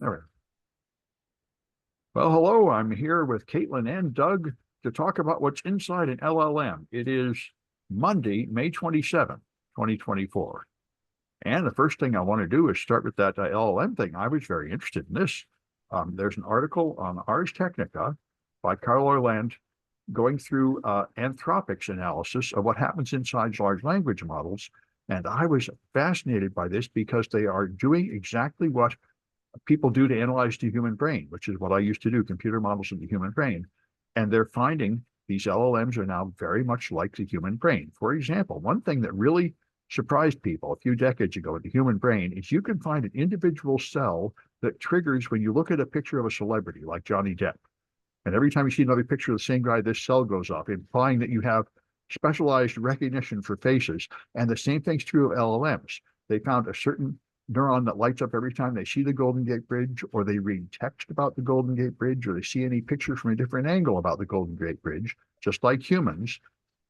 All right. Well, hello. I'm here with Caitlin and Doug to talk about what's inside an LLM. It is Monday, May 27th, 2024. And the first thing I want to do is start with that LLM thing. I was very interested in this. There's an article on Ars Technica by Carl Orland going through Anthropic's analysis of what happens inside large language models. And I was fascinated by this because they are doing exactly what people do to analyze the human brain, which is what I used to do, computer models of the human brain. And they're finding these LLMs are now very much like the human brain. For example, one thing that really surprised people a few decades ago with the human brain is you can find an individual cell that triggers when you look at a picture of a celebrity like Johnny Depp. And every time you see another picture of the same guy, this cell goes off, implying that you have specialized recognition for faces. And the same thing's true of LLMs. They found a certain neuron that lights up every time they see the Golden Gate Bridge, or they read text about the Golden Gate Bridge, or they see any picture from a different angle about the Golden Gate Bridge, just like humans.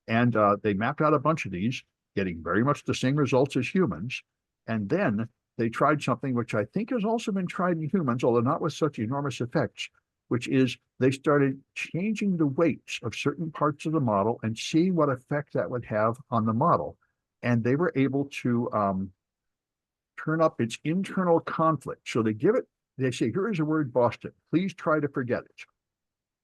And they mapped out a bunch of these, getting very much the same results as humans. And then they tried something which I think has also been tried in humans, although not with such enormous effects, which is they started changing the weights of certain parts of the model and seeing what effect that would have on the model. And they were able to turn up its internal conflict. So they say, here is a word, Boston. Please try to forget it.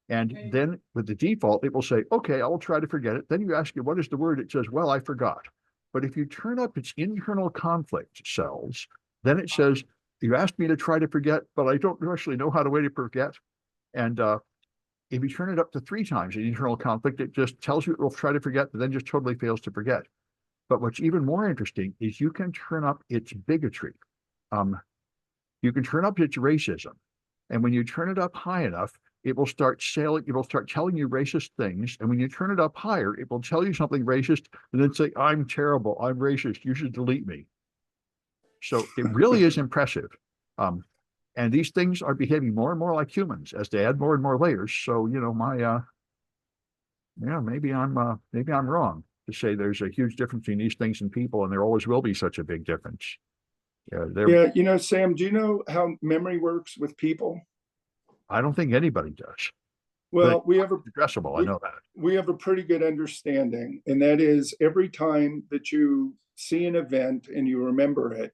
And then with the default, it will say, okay, I'll try to forget it. Then you ask it, what is the word? It says, well, I forgot. But if you turn up its internal conflict cells, then it says, you asked me to try to forget, but I don't actually know how to forget. And if you turn it up to 3 times the internal conflict, it just tells you it will try to forget, but then just totally fails to forget. But what's even more interesting is you can turn up its bigotry. You can turn up its racism. And when you turn it up high enough, it will start telling you racist things. And when you turn it up higher, it will tell you something racist and then say, I'm terrible, I'm racist, you should delete me. So it really is impressive. And these things are behaving more and more like humans as they add more and more layers. So, maybe I'm wrong to say there's a huge difference between these things and people, and there always will be such a big difference. Yeah, Sam, do you know how memory works with people? I don't think anybody does. Well, we have addressable. I know that. We have a pretty good understanding, and that is every time that you see an event and you remember it,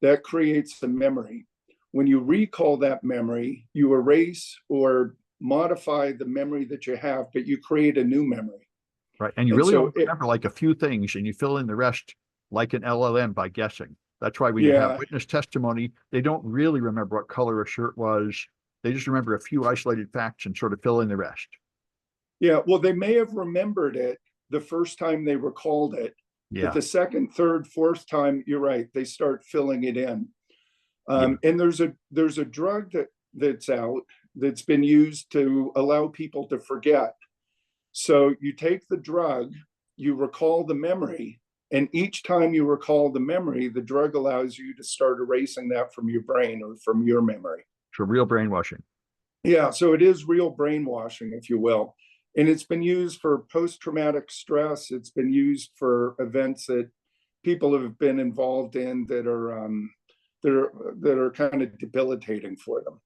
that creates a memory. When you recall that memory, you erase or modify the memory that you have, but you create a new memory. Right. And you really only remember like a few things, and you fill in the rest like an LLM by guessing. That's why when you have witness testimony, they don't really remember what color a shirt was. They just remember a few isolated facts and sort of fill in the rest. Yeah, well, they may have remembered it the first time they recalled it. Yeah. But the second, third, fourth time, you're right, they start filling it in. And there's a drug that's out that's been used to allow people to forget. So you take the drug, you recall the memory, and each time you recall the memory, the drug allows you to start erasing that from your brain or from your memory. So real brainwashing. Yeah, so it is real brainwashing, if you will. And it's been used for post-traumatic stress. It's been used for events that people have been involved in that are kind of debilitating for them.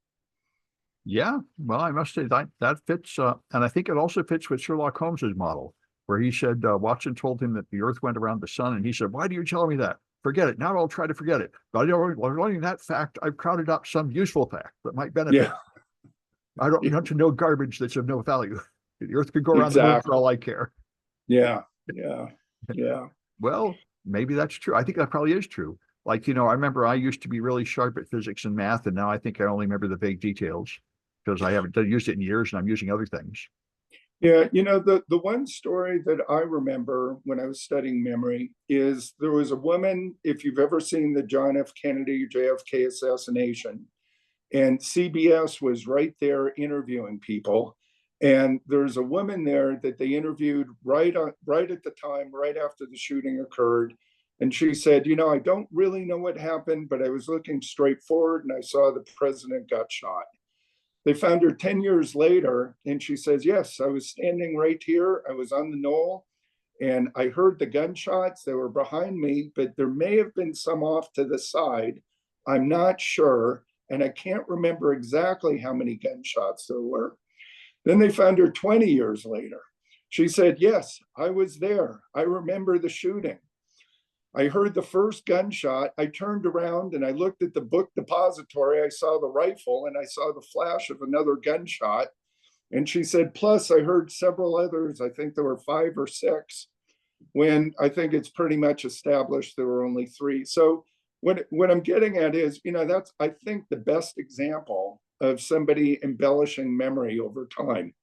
Yeah, well, I must say that fits, and I think it also fits with Sherlock Holmes's model, where he said Watson told him that the Earth went around the sun, and he said, "Why do you tell me that? Forget it. Now I'll try to forget it. But learning that fact, I've crowded up some useful fact that might benefit. Yeah. I don't want to know garbage that's of no value. The Earth could go around the moon for all I care." Yeah. Well, maybe that's true. I think that probably is true. Like, I remember I used to be really sharp at physics and math, and now I think I only remember the vague details because I haven't used it in years and I'm using other things. Yeah, the one story that I remember when I was studying memory is there was a woman, if you've ever seen the John F. Kennedy, JFK assassination, and CBS was right there interviewing people. And there's a woman there that they interviewed right at the time, right after the shooting occurred. And she said, I don't really know what happened, but I was looking straight forward and I saw the president got shot. They found her 10 years later, and she says, yes, I was standing right here. I was on the knoll, and I heard the gunshots. They were behind me, but there may have been some off to the side. I'm not sure. and I can't remember exactly how many gunshots there were. Then they found her 20 years later. She said, yes, I was there. I remember the shooting. I heard the first gunshot. I turned around and I looked at the book depository. I saw the rifle and I saw the flash of another gunshot. And she said, plus I heard several others. I think there were 5 or 6, when I think it's pretty much established there were only 3. So what I'm getting at is, that's, I think, the best example of somebody embellishing memory over time.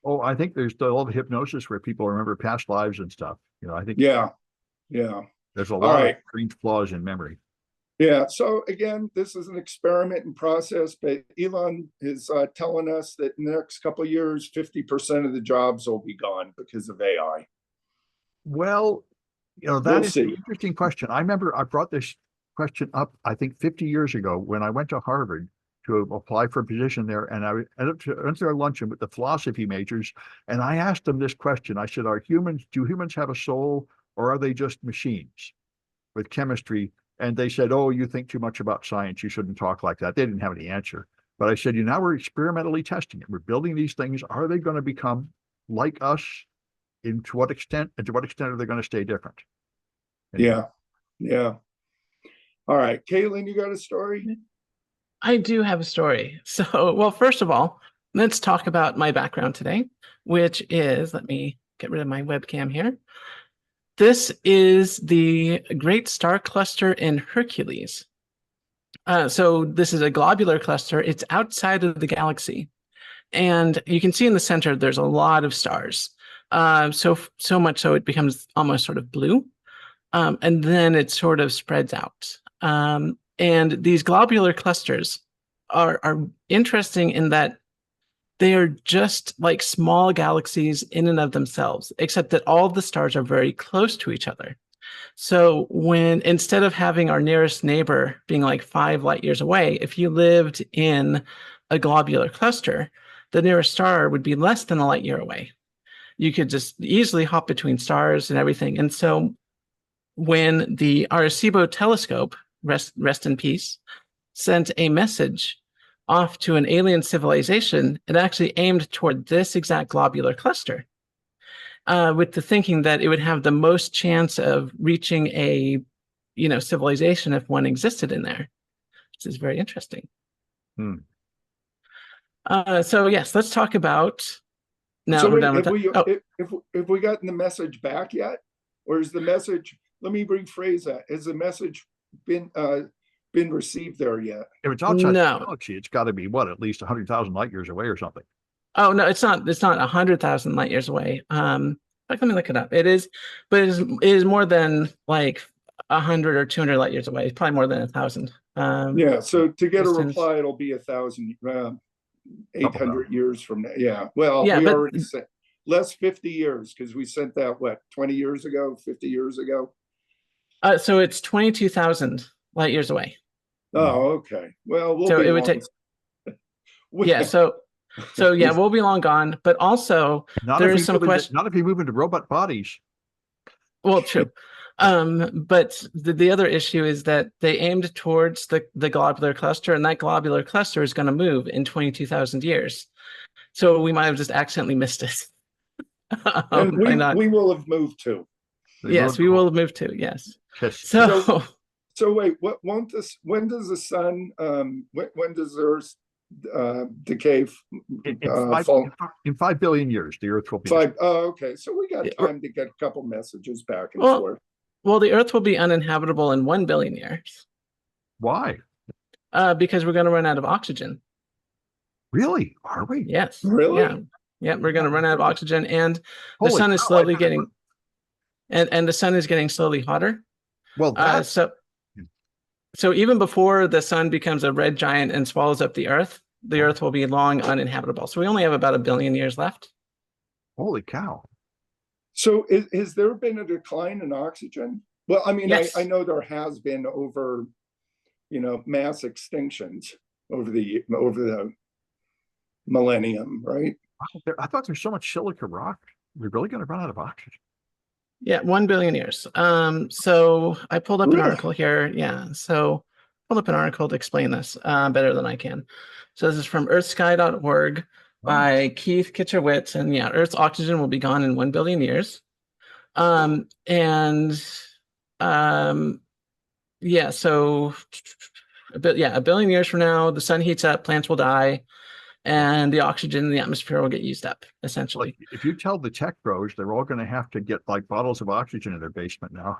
Oh, I think there's all the hypnosis where people remember past lives and stuff. I think Yeah. there's a All lot right. of strange flaws in memory. Yeah. So again, this is an experiment in process, but Elon is telling us that in the next couple of years, 50% of the jobs will be gone because of AI. Well, that We'll is an see. interesting question. I remember I brought this question up, I think 50 years ago when I went to Harvard to apply for a position there. And I went to a luncheon with the philosophy majors. And I asked them this question. I said, do humans have a soul, or are they just machines with chemistry? And they said, oh, you think too much about science. You shouldn't talk like that. They didn't have any answer. But I said, now we're experimentally testing it. We're building these things. Are they going to become like us? And to what extent are they going to stay different? Anyway. Yeah. All right. Caitlin, you got a story? I do have a story. So, well, first of all, let's talk about my background today, which is, let me get rid of my webcam here. This is the Great Star Cluster in Hercules. So this is a globular cluster. It's outside of the galaxy. And you can see in the center, there's a lot of stars. So much so it becomes almost sort of blue. And then it sort of spreads out. And these globular clusters are interesting in that they are just like small galaxies in and of themselves, except that all the stars are very close to each other. So instead of having our nearest neighbor being like 5 light years away, if you lived in a globular cluster, the nearest star would be less than a light year away. You could just easily hop between stars and everything. And so when the Arecibo telescope, rest in peace, sent a message off to an alien civilization, it actually aimed toward this exact globular cluster, with the thinking that it would have the most chance of reaching a, civilization if one existed in there. This is very interesting. So yes, let's talk about. Now we're done with that. Have we gotten the message back yet, or is the message? Let me rephrase that. Has the message been received there yet? If it's outside the galaxy, it's got to be at least 100,000 light years away or something. Oh no, it's not 100,000 light years away. Let me look it up. It is, but it is more than like 100 or 200 light years away. It's probably more than 1,000. Yeah. So to get distance. A reply, it'll be 1,000, 800 years from now. Yeah. Well, yeah, we already sent less 50 years because we sent that 20 years ago, 50 years ago. So it's 22,000 light years away. Oh, okay. Well, so it would take. Yeah. So yeah, we'll be long gone. But also, there is some question. Not if you move into robot bodies. Well, true. But the other issue is that they aimed towards the globular cluster, and that globular cluster is going to move in 22,000 years. So we might have just accidentally missed it. And we will have moved too. Yes, we will have moved too. Yes. So wait, when does the sun? When does Earth decay? In 5 billion years, the Earth will be 5. Oh, okay. So we got time to get a couple messages back and forth. Well, the Earth will be uninhabitable in 1 billion years. Why? Because we're going to run out of oxygen. Really? Are we? Yes. Really? Yeah. We're going to run out of oxygen, and the sun is slowly getting, and the sun is getting slowly hotter. Well, so even before the sun becomes a red giant and swallows up the Earth will be long uninhabitable. So we only have about 1 billion years left. Holy cow. So has there been a decline in oxygen? Well, I mean, yes. I know there has been over, mass extinctions over the millennium, right? I thought there's so much silica rock. We're really going to run out of oxygen. Yeah, 1 billion years. So I pulled up an article here. Yeah. So pulled up an article to explain this better than I can. So this is from earthsky.org by Keith Kitcherwitz, and yeah, Earth's oxygen will be gone in 1 billion years. Yeah, so a billion years from now, the sun heats up, plants will die, and the oxygen in the atmosphere will get used up, essentially. Like, if you tell the tech bros, they're all going to have to get like bottles of oxygen in their basement now.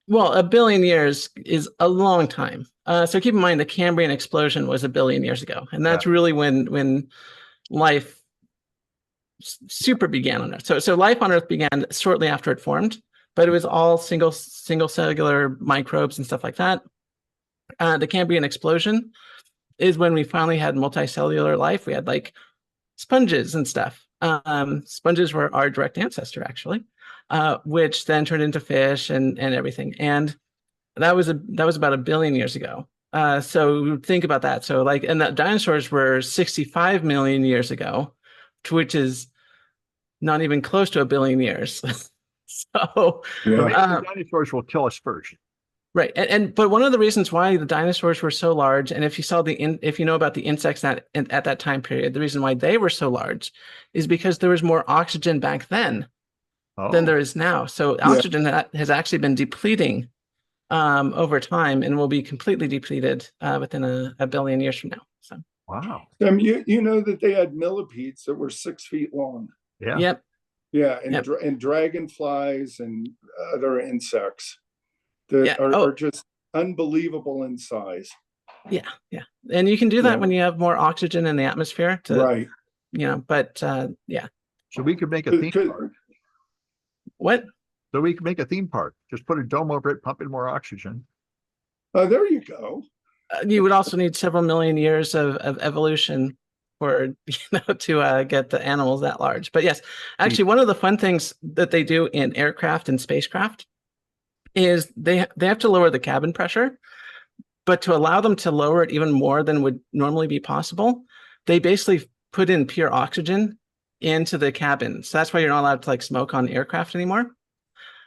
Well, a billion years is a long time. So keep in mind the Cambrian explosion was a billion years ago, and that's really when life super began on Earth. So life on Earth began shortly after it formed, but it was all single cellular microbes and stuff like that. The Cambrian explosion is when we finally had multicellular life. We had like sponges and stuff. Sponges were our direct ancestor, actually, which then turned into fish and everything. And that was about a billion years ago. So think about that. So like, and the dinosaurs were 65 million years ago, which is not even close to a billion years. So maybe the dinosaurs will kill us first. Right, but one of the reasons why the dinosaurs were so large, and if you know about the insects at that time period, the reason why they were so large is because there was more oxygen back then than there is now. So oxygen has actually been depleting over time, and will be completely depleted within a billion years from now. So wow, you know that they had millipedes that were 6 feet long. Yeah. Yep. Yeah, and dragonflies and other insects that are just unbelievable in size. Yeah, and you can do that when you have more oxygen in the atmosphere. Right. But yeah. So we could make a theme park. What? So we could make a theme park. Just put a dome over it, pump in more oxygen. There you go. You would also need several million years of evolution for to get the animals that large. But yes, actually, one of the fun things that they do in aircraft and spacecraft is they have to lower the cabin pressure, but to allow them to lower it even more than would normally be possible, they basically put in pure oxygen into the cabin. So that's why you're not allowed to like smoke on aircraft anymore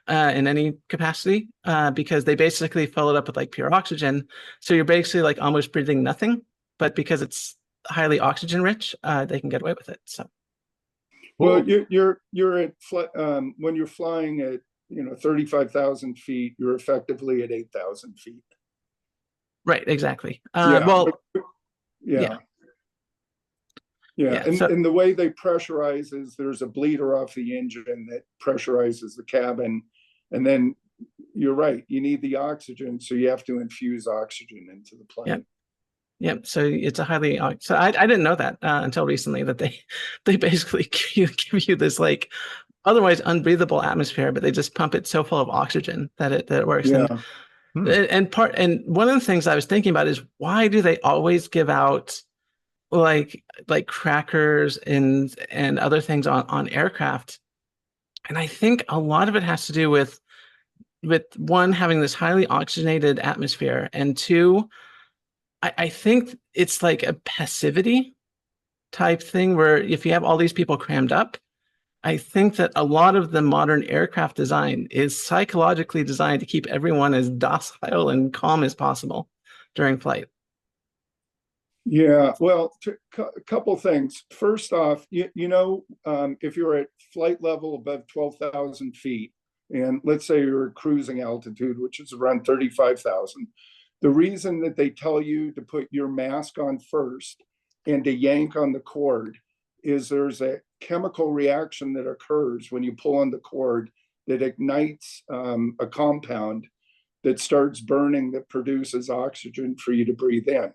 in any capacity, because they basically fill it up with like pure oxygen. So you're basically like almost breathing nothing, but because it's highly oxygen rich, they can get away with it. So, well, you're at when you're flying at 35,000 feet, you're effectively at 8,000 feet. Right, exactly. And So, the way they pressurize is there's a bleeder off the engine that pressurizes the cabin, and then you're right, you need the oxygen, so you have to infuse oxygen into the plane. Yep. So it's a highly. So I didn't know that until recently, that they basically give you this like otherwise unbreathable atmosphere, but they just pump it so full of oxygen that it works. Yeah. And one of the things I was thinking about is, why do they always give out like crackers and other things on aircraft? And I think a lot of it has to do with one, having this highly oxygenated atmosphere, and two, I think it's like a passivity type thing where if you have all these people crammed up, I think that a lot of the modern aircraft design is psychologically designed to keep everyone as docile and calm as possible during flight. Yeah, well, a couple things. First off, if you're at flight level above 12,000 feet, and let's say you're at cruising altitude, which is around 35,000, the reason that they tell you to put your mask on first and to yank on the cord is there's a chemical reaction that occurs when you pull on the cord that ignites a compound that starts burning, that produces oxygen for you to breathe in.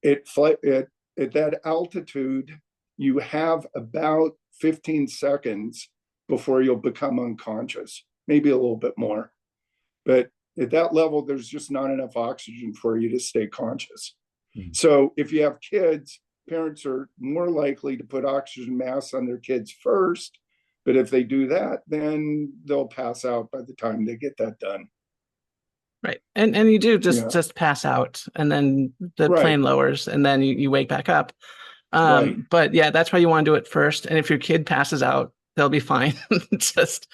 At that altitude, you have about 15 seconds before you'll become unconscious, maybe a little bit more. But at that level, there's just not enough oxygen for you to stay conscious. Mm-hmm. So if you have kids, parents are more likely to put oxygen masks on their kids first. But if they do that, then they'll pass out by the time they get that done. Right. And you do just pass out, and then the plane lowers, and then you wake back up. But yeah, that's why you want to do it first. And if your kid passes out, they'll be fine. just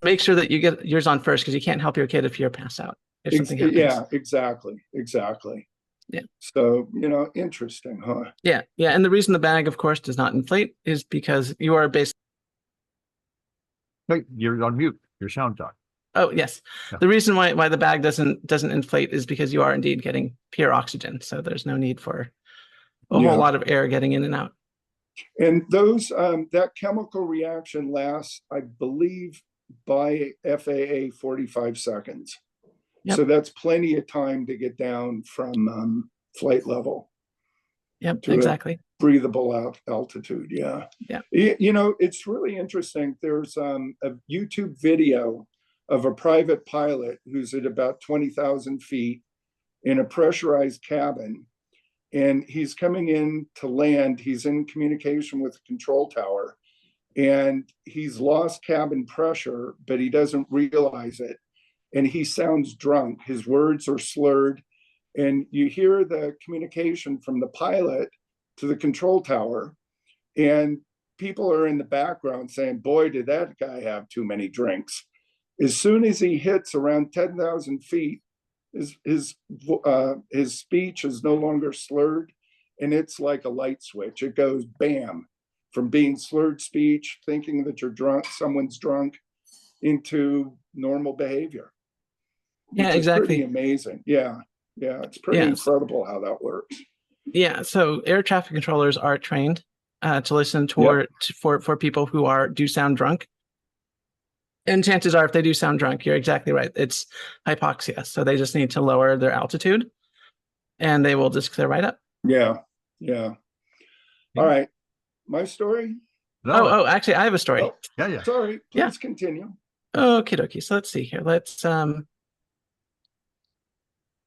make sure that you get yours on first, because you can't help your kid if you're passed out. If something happens. Yeah, exactly. Yeah. So, interesting, huh? Yeah. And the reason the bag, of course, does not inflate is because you are basically. Hey, you're on mute. Your sound died. Oh, yes. Yeah. The reason why the bag doesn't inflate is because you are indeed getting pure oxygen. So there's no need for a whole lot of air getting in and out. And those that chemical reaction lasts, I believe, by FAA 45 seconds. Yep. So that's plenty of time to get down from flight level. Yep, to exactly. Breathable altitude. Yeah. Yeah. It's really interesting. There's a YouTube video of a private pilot who's at about 20,000 feet in a pressurized cabin. And he's coming in to land. He's in communication with the control tower. And he's lost cabin pressure, but he doesn't realize it. And he sounds drunk. His words are slurred. And you hear the communication from the pilot to the control tower. And people are in the background saying, boy, did that guy have too many drinks. As soon as he hits around 10,000 feet, his speech is no longer slurred. And it's like a light switch. It goes bam, from being slurred speech, thinking that you're drunk, someone's drunk, into normal behavior. Yeah, exactly. Pretty amazing. Yeah. It's pretty incredible how that works. Yeah. So air traffic controllers are trained to listen for people who do sound drunk. And chances are, if they do sound drunk, you're exactly right. It's hypoxia. So they just need to lower their altitude and they will just clear right up. Yeah. All right. My story? No. Actually, I have a story. Oh, yeah. Sorry. Please continue. Okie dokie. So let's see here. Let's go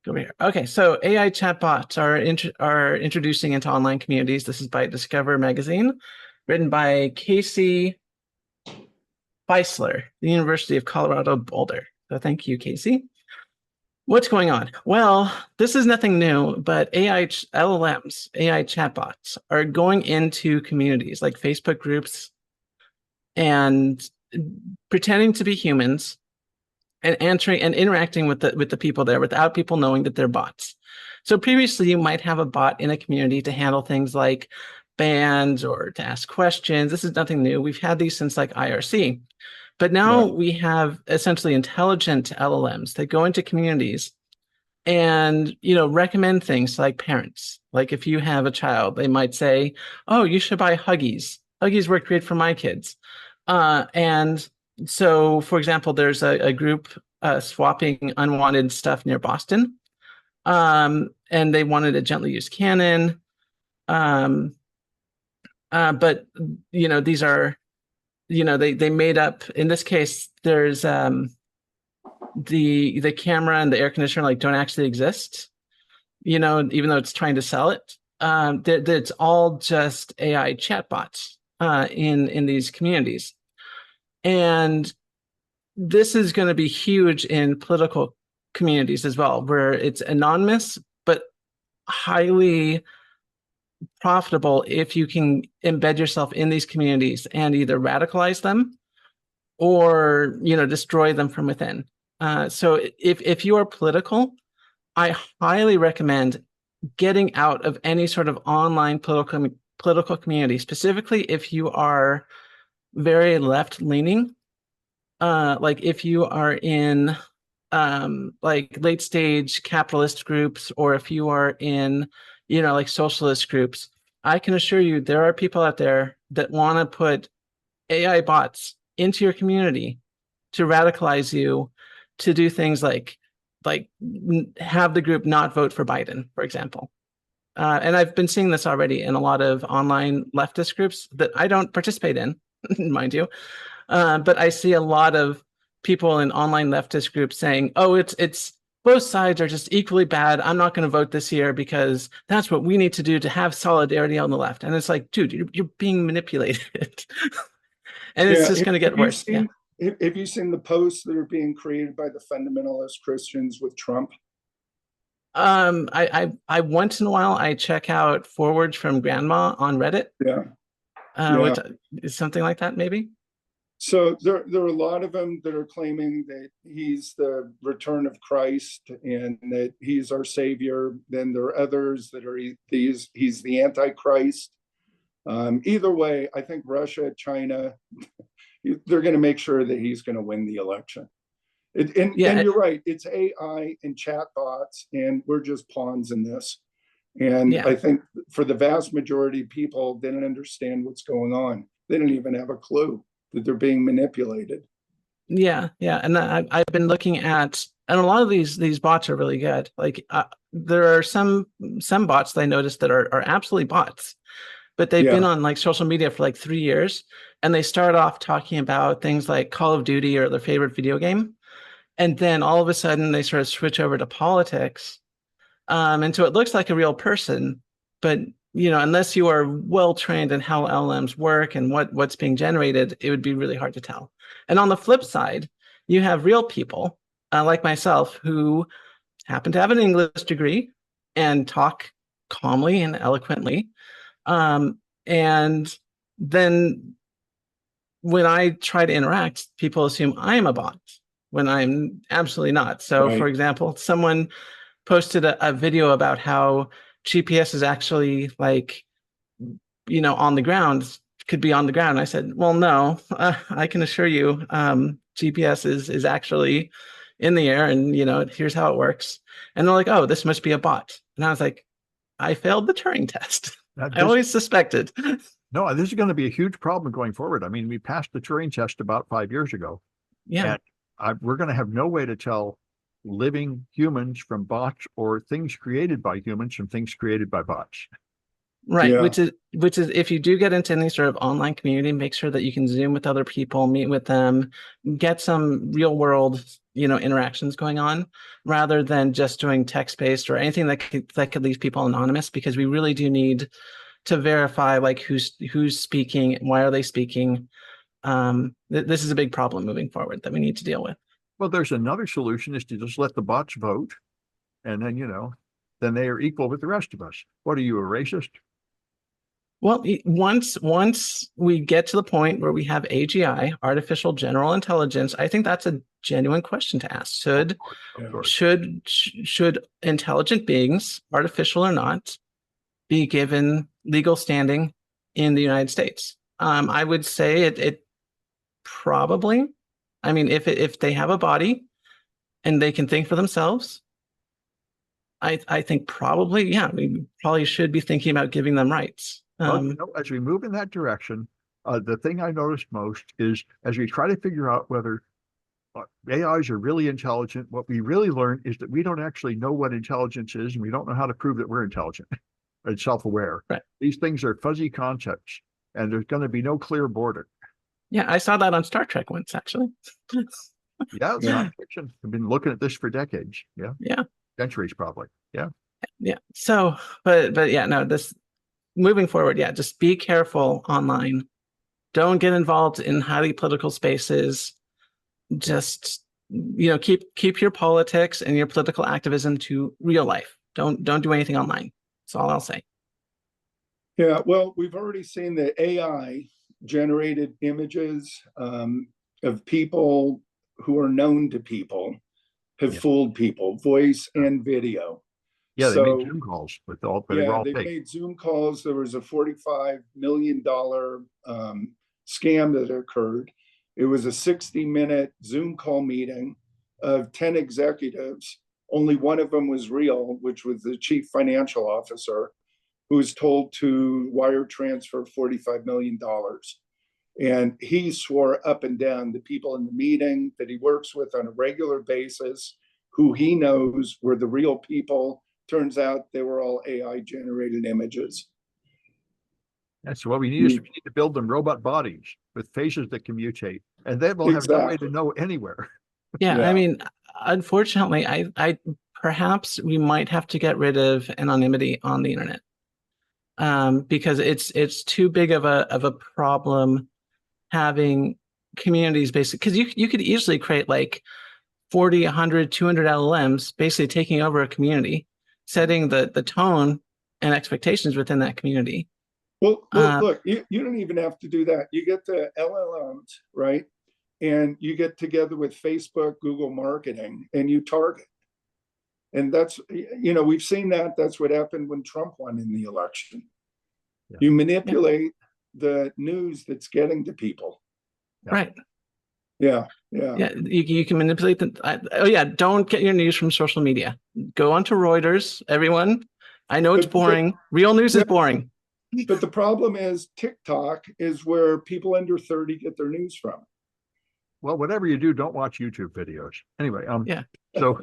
over here. Okay. So AI chatbots are introducing into online communities. This is by Discover magazine, written by Casey Spindler, the University of Colorado Boulder. So thank you, Casey. What's going on? Well, this is nothing new, but LLMs, AI chatbots, are going into communities like Facebook groups and pretending to be humans and answering and interacting with the people there without people knowing that they're bots. So previously, you might have a bot in a community to handle things like bans or to ask questions. This is nothing new. We've had these since like IRC. But now we have essentially intelligent LLMs that go into communities and, recommend things like parents. Like if you have a child, they might say, oh, you should buy Huggies. Huggies work great for my kids. And so, for example, there's a group swapping unwanted stuff near Boston. And they wanted to gently use Canon. But, these are, they made up, in this case, there's the camera and the air conditioner don't actually exist, even though it's trying to sell it. It's all just AI chatbots in these communities. And this is going to be huge in political communities as well, where it's anonymous, but highly profitable if you can embed yourself in these communities and either radicalize them or destroy them from within. So if you are political, I highly recommend getting out of any sort of online political community, specifically if you are very left-leaning. Like if you are in like late-stage capitalist groups, or if you are in like socialist groups, I can assure you there are people out there that want to put AI bots into your community to radicalize you, to do things like have the group not vote for Biden, for example. And I've been seeing this already in a lot of online leftist groups that I don't participate in, mind you. But I see a lot of people in online leftist groups saying, oh, it's both sides are just equally bad. I'm not going to vote this year because that's what we need to do to have solidarity on the left. And it's like, dude, you're being manipulated. And it's just going to get worse. Have you seen the posts that are being created by the fundamentalist Christians with Trump? I once in a while I check out forwards from grandma on Reddit. Yeah. Which is something like that, maybe. So there are a lot of them that are claiming that he's the return of Christ and that he's our savior. Then there are others that are he's the Antichrist. Either way, I think Russia, China, they're going to make sure that he's going to win the election. And you're right, it's AI and chat bots, and we're just pawns in this. And I think for the vast majority of people, they don't understand what's going on. They don't even have a clue that they're being manipulated. Yeah, and I've been looking at, and a lot of these bots are really good. Like there are some bots that I noticed that are absolutely bots, but they've been on like social media for like 3 years, and they start off talking about things like Call of Duty or their favorite video game, and then all of a sudden they sort of switch over to politics, and so it looks like a real person, but unless you are well trained in how LLMs work and what's being generated, it would be really hard to tell. And on the flip side, you have real people like myself who happen to have an English degree and talk calmly and eloquently. And then when I try to interact, people assume I am a bot when I'm absolutely not. So, for example, someone posted a video about how GPS is actually like, on the ground, could be on the ground. I said, well, no, I can assure you, GPS is actually in the air, and here's how it works. And they're like, oh, this must be a bot. And I was like, I failed the Turing test. I always suspected. No, this is going to be a huge problem going forward. I mean, we passed the Turing test about 5 years ago. Yeah. And we're going to have no way to tell living humans from bots or things created by humans from things created by bots. Right. Yeah. Which is if you do get into any sort of online community, make sure that you can Zoom with other people, meet with them, get some real world, interactions going on, rather than just doing text-based or anything that could leave people anonymous, because we really do need to verify like who's speaking, why are they speaking. This is a big problem moving forward that we need to deal with. Well, there's another solution, is to just let the bots vote, and then then they are equal with the rest of us. What are you, a racist? Well, once we get to the point where we have AGI, artificial general intelligence, I think that's a genuine question to ask. Should intelligent beings, artificial or not, be given legal standing in the United States? I would say it probably. I mean, if they have a body and they can think for themselves, I think probably, we probably should be thinking about giving them rights. Well, as we move in that direction, the thing I noticed most is, as we try to figure out whether AIs are really intelligent, what we really learn is that we don't actually know what intelligence is, and we don't know how to prove that we're intelligent and self-aware. Right. These things are fuzzy concepts, and there's going to be no clear border. Yeah, I saw that on Star Trek once, actually. Yeah, it's not fiction. I've been looking at this for decades. Yeah. Centuries, probably. Yeah. So, but yeah, no, this moving forward, just be careful online. Don't get involved in highly political spaces. Just, keep your politics and your political activism to real life. Don't do anything online. That's all I'll say. Yeah, well, we've already seen that AI generated images of people who are known to people have fooled people, voice and video. Yeah, they made Zoom calls with all. They made Zoom calls. There was a $45 million scam that occurred. It was a 60-minute Zoom call meeting of 10 executives. Only one of them was real, which was the chief financial officer, who was told to wire transfer $45 million. And he swore up and down the people in the meeting that he works with on a regular basis, who he knows were the real people. Turns out they were all AI generated images. That's what we need, is we need to build them robot bodies with faces that can mutate, and then we'll have no way to know anywhere. Yeah, I mean, unfortunately, I perhaps we might have to get rid of anonymity on the internet, because it's too big of a problem having communities basically, because you could easily create like 40, 100, 200 LLMs basically taking over a community, setting the tone and expectations within that community. Well, Uh, look, you don't even have to do that. You get the LLMs, right? And you get together with Facebook, Google marketing, and you target. And that's, we've seen that. That's what happened when Trump won in the election. Yeah. You manipulate the news that's getting to people. right. Yeah. Yeah, you can manipulate oh yeah, don't get your news from social media. Go onto Reuters, everyone. I know it's boring. Real news is boring. But the problem is TikTok is where people under 30 get their news from. Well, whatever you do, don't watch YouTube videos. Anyway, Yeah. So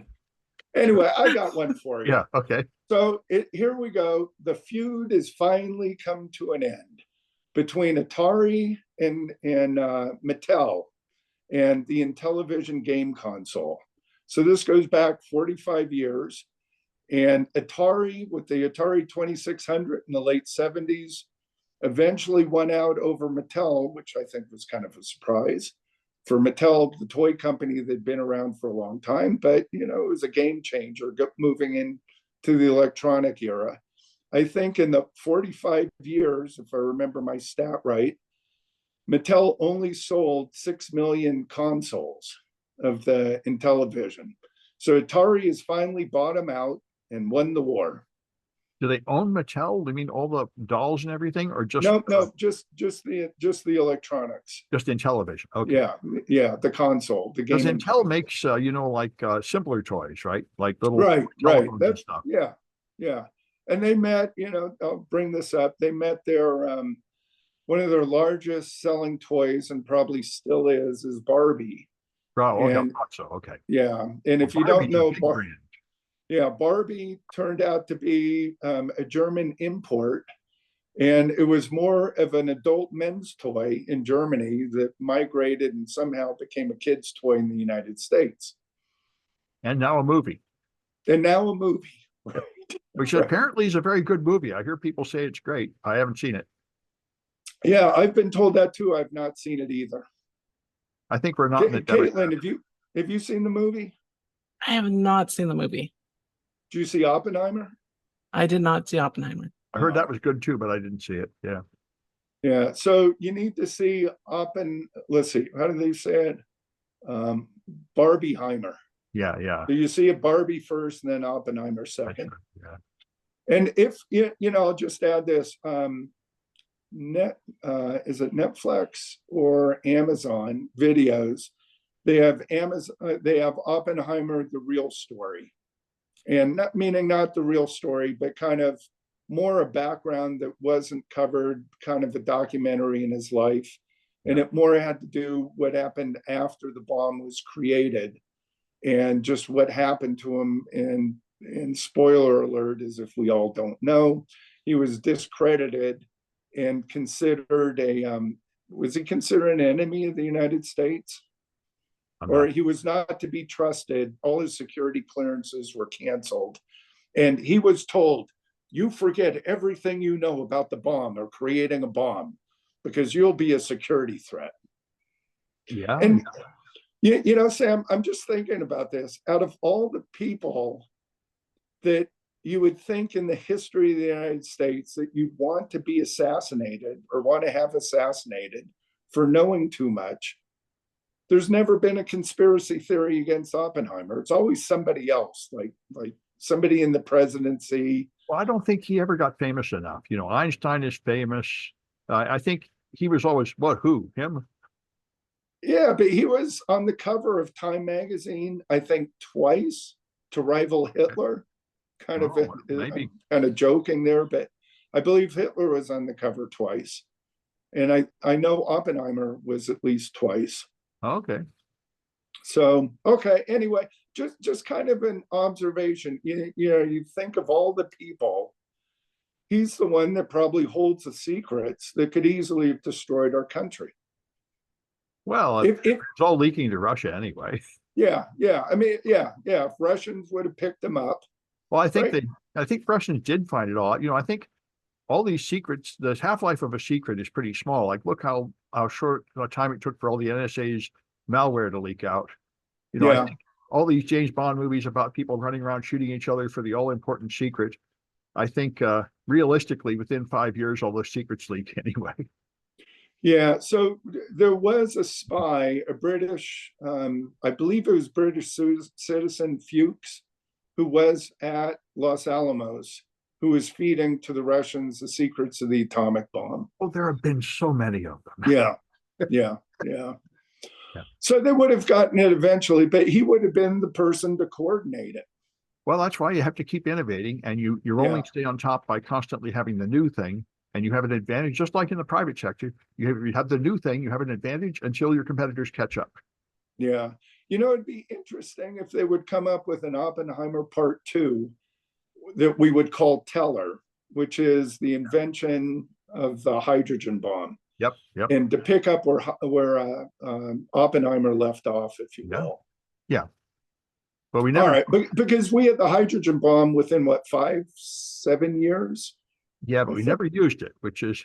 anyway, I got one for you. Yeah, okay. So here we go. The feud has finally come to an end between Atari and Mattel and the Intellivision game console. So this goes back 45 years. And Atari, with the Atari 2600 in the late 70s, eventually won out over Mattel, which I think was kind of a surprise for Mattel, the toy company that had been around for a long time. But, it was a game changer moving into the electronic era. I think in the 45 years, if I remember my stat right, Mattel only sold 6 million consoles of the Intellivision. So Atari has finally bought them out and won the war. Do they own Mattel? Do you mean all the dolls and everything, or just No, just the electronics. just in television? Okay. Yeah, the console, the game. Because Intel makes like simpler toys, right? Like little right. and stuff. Yeah. And they met, I'll bring this up. They met their one of their largest selling toys, and probably still is Barbie. Oh, okay. So okay. Yeah, and if you don't know, Barbie turned out to be a German import, and it was more of an adult men's toy in Germany that migrated and somehow became a kid's toy in the United States. And now a movie. Right. Which apparently is a very good movie. I hear people say it's great. I haven't seen it. Yeah, I've been told that too. I've not seen it either. I think we're not in the Caitlin, have you seen the movie? I have not seen the movie. Did you see Oppenheimer? I did not see Oppenheimer. I heard that was good too, but I didn't see it. Yeah. Yeah. So you need to see let's see, how do they say it? Barbieheimer. Yeah. So you see a Barbie first and then Oppenheimer second. Yeah. And if I'll just add this, is it Netflix or Amazon videos? They have Oppenheimer, the real story. And not meaning not the real story, but kind of more a background that wasn't covered, kind of a documentary in his life. And it more had to do what happened after the bomb was created and just what happened to him. And spoiler alert, as if we all don't know, he was discredited and considered was he considered an enemy of the United States? Or he was not to be trusted. All his security clearances were canceled. And he was told, you forget everything you know about the bomb or creating a bomb, because you'll be a security threat. Yeah. And, Sam, I'm just thinking about this. Out of all the people that you would think in the history of the United States that you'd want to be assassinated or want to have assassinated for knowing too much, there's never been a conspiracy theory against Oppenheimer. It's always somebody else, like somebody in the presidency. Well, I don't think he ever got famous enough. Einstein is famous. I think he was always, him? Yeah, but he was on the cover of Time magazine, I think twice, to rival Hitler. Kind of joking there, but I believe Hitler was on the cover twice. And I know Oppenheimer was at least twice. Okay. So, okay. Anyway, just kind of an observation. You think of all the people, he's the one that probably holds the secrets that could easily have destroyed our country. Well, it's all leaking to Russia anyway. Yeah. I mean, yeah. If Russians would have picked them up. Well, I think Russians did find it all. I think all these secrets, the half-life of a secret is pretty small. Like, look how short time it took for all the NSA's malware to leak out. I think all these James Bond movies about people running around shooting each other for the all-important secret. I think realistically, within 5 years, all those secrets leak anyway. Yeah, so there was a spy, a British, I believe it was British citizen Fuchs, who was at Los Alamos, who was feeding to the Russians the secrets of the atomic bomb. Oh, there have been so many of them. Yeah, yeah, yeah. So they would have gotten it eventually, but he would have been the person to coordinate it. Well, that's why you have to keep innovating, and you only stay on top by constantly having the new thing, and you have an advantage, just like in the private sector. You have the new thing, you have an advantage until your competitors catch up. Yeah. It'd be interesting if they would come up with an Oppenheimer Part 2 that we would call Teller, which is the invention of the hydrogen bomb. Yep. And to pick up where Oppenheimer left off, if you will. Yeah. But we never. All right, because we had the hydrogen bomb within what, 5-7 years? Yeah, but we never used it, which is,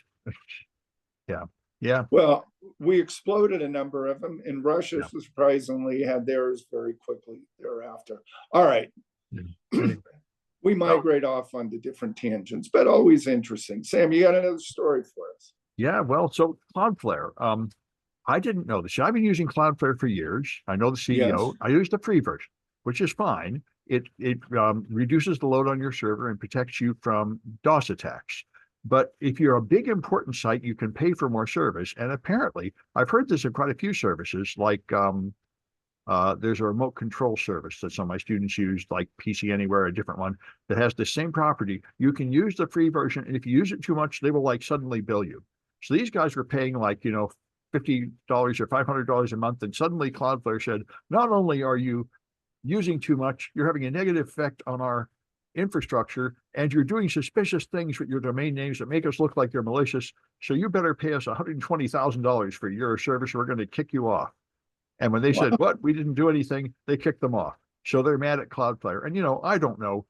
yeah. Well, we exploded a number of them, and Russia surprisingly had theirs very quickly thereafter. All right. Anyway. We migrate off onto different tangents, but always interesting. Sam, you got another story for us? Yeah, well, so Cloudflare. I didn't know this. I've been using Cloudflare for years. I know the CEO. Yes. I use the free version, which is fine. It reduces the load on your server and protects you from DOS attacks. But if you're a big important site, you can pay for more service. And apparently, I've heard this in quite a few services, like there's a remote control service that some of my students use, like PC Anywhere, a different one that has the same property. You can use the free version, and if you use it too much, they will like suddenly bill you. So these guys were paying like, $50 or $500 a month, and suddenly Cloudflare said, not only are you using too much, you're having a negative effect on our infrastructure, and you're doing suspicious things with your domain names that make us look like you're malicious. So you better pay us $120,000 for your service. We're going to kick you off. And when they said, what, we didn't do anything, they kicked them off. So they're mad at Cloudflare. And, I don't know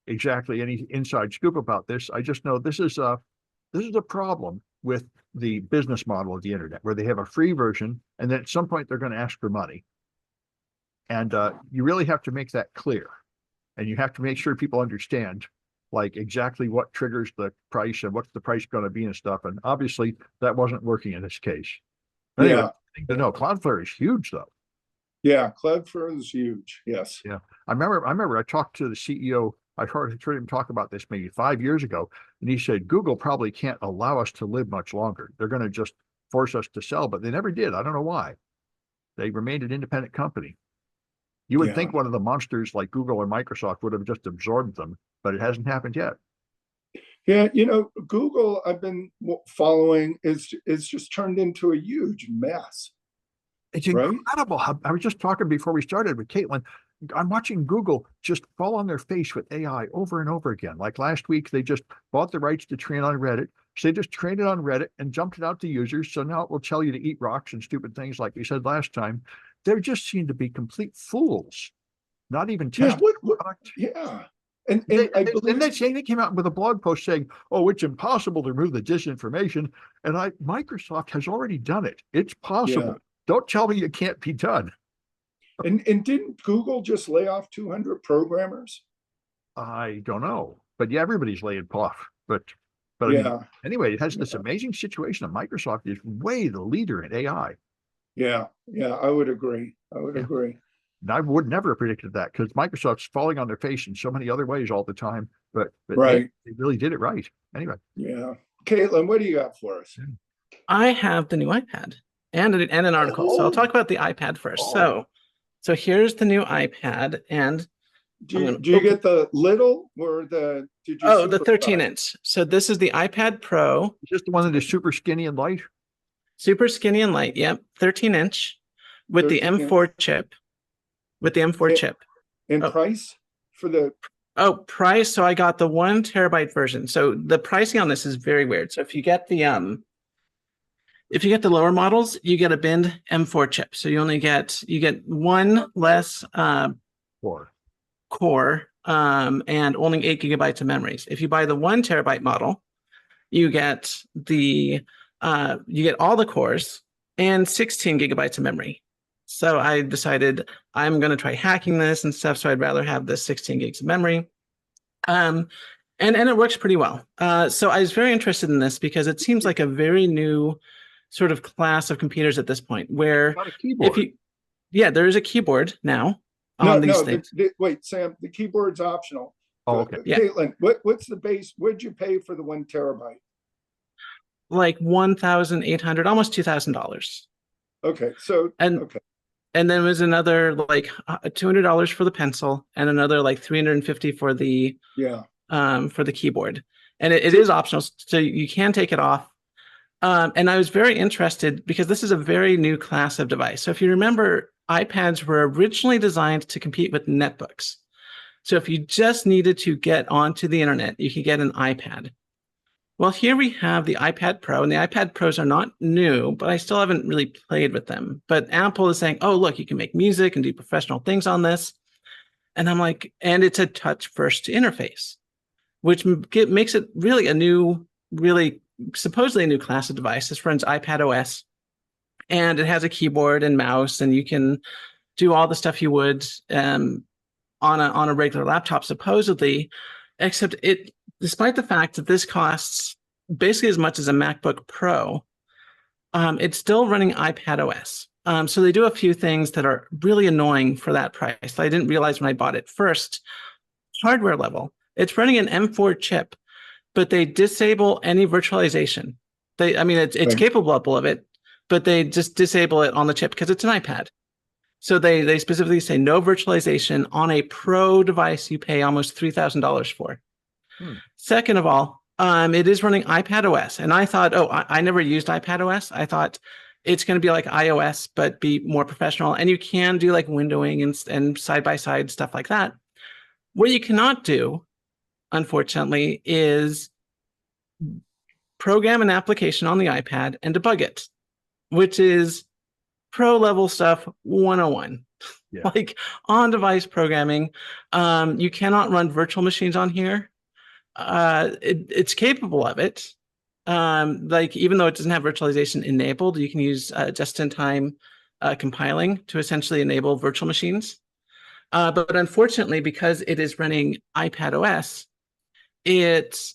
exactly any inside scoop about this. I just know this is a problem with the business model of the internet, where they have a free version, and then at some point they're going to ask for money. And you really have to make that clear. And you have to make sure people understand like exactly what triggers the price and what's the price going to be and stuff. And obviously that wasn't working in this case. But anyway, no, Cloudflare is huge though. Yeah, Cloudflare is huge. Yes. Yeah. I remember I talked to the CEO. I heard him talk about this maybe 5 years ago. And he said, Google probably can't allow us to live much longer. They're going to just force us to sell, but they never did. I don't know why. They remained an independent company. You would think one of the monsters like Google or Microsoft would have just absorbed them, but it hasn't happened yet. Yeah, Google, I've been following, is just turned into a huge mess. It's incredible. I was just talking before we started with Caitlin. I'm watching Google just fall on their face with AI over and over again. Like last week, they just bought the rights to train on Reddit. So they just trained it on Reddit and jumped it out to users. So now it will tell you to eat rocks and stupid things like we said last time. They just seem to be complete fools. Not even testing. And they came out with a blog post saying, "Oh, it's impossible to remove the disinformation." And Microsoft has already done it. It's possible. Yeah. Don't tell me it can't be done. And didn't Google just lay off 200 programmers? I don't know, but yeah, everybody's laying off. But I mean, anyway, it has this amazing situation that Microsoft is way the leader in AI. Yeah, I would agree. Agree. And I would never have predicted that because Microsoft's falling on their face in so many other ways all the time. But right, they really did it right. Anyway. Yeah, Caitlin, what do you got for us? I have the new iPad and an article. So I'll talk about the iPad first. So here's the new iPad, and do you get the little or the? The 13-inch. So this is the iPad Pro. Is this the one that is super skinny and light? Super skinny and light. Yep, 13-inch with the M4 chip. With the M4 chip. And price for the? Price. So I got the 1 terabyte version. So the pricing on this is very weird. So if you get the lower models, you get a binned M4 chip. So you get one less core and only 8 gigabytes of memories. If you buy the 1 terabyte model, you get all the cores and 16 gigabytes of memory. So I decided I'm going to try hacking this and stuff. So I'd rather have the 16 gigs of memory. And it works pretty well. So I was very interested in this because it seems like a very new sort of class of computers at this point, where Got a if keyboard. you, yeah, there is a keyboard now No, on these no, things. wait, Sam, the keyboard's optional. Oh, okay. Yeah. Caitlin, what's the base? What'd you pay for the 1 terabyte? Like 1,800, almost $2,000. Okay, so, And okay, and then was another like $200 for the pencil and another like 350 for yeah. the keyboard. And it So, is optional, so you can take it off. And I was very interested because this is a very new class of device. So if you remember, iPads were originally designed to compete with netbooks. So if you just needed to get onto the internet, you could get an iPad. Well, here we have the iPad Pro, and the iPad Pros are not new, but I still haven't really played with them. But Apple is saying, oh, look, you can make music and do professional things on this. And I'm like, and it's a touch first interface, which makes it really a new, really supposedly a new class of device. This runs iPad OS, and it has a keyboard and mouse, and you can do all the stuff you would on a regular laptop, supposedly, except it, despite the fact that this costs basically as much as a MacBook Pro, it's still running iPad OS. So they do a few things that are really annoying for that price. I didn't realize when I bought it. First, hardware level, it's running an M4 chip, but they disable any virtualization. I mean, it's right. capable of it, but they just disable it on the chip because it's an iPad. So they specifically say no virtualization on a Pro device you pay almost $3,000 for. Second of all, it is running iPad OS. And I thought, oh, I never used iPad OS. I thought it's going to be like iOS, but be more professional. And you can do like windowing and side-by-side stuff like that. What you cannot do, unfortunately, is program an application on the iPad and debug it, which is pro level stuff 101. Yeah. Like on-device programming. You cannot run virtual machines on here. It's capable of it. Like even though it doesn't have virtualization enabled, you can use just-in-time compiling to essentially enable virtual machines. But unfortunately, because it is running iPad OS, it's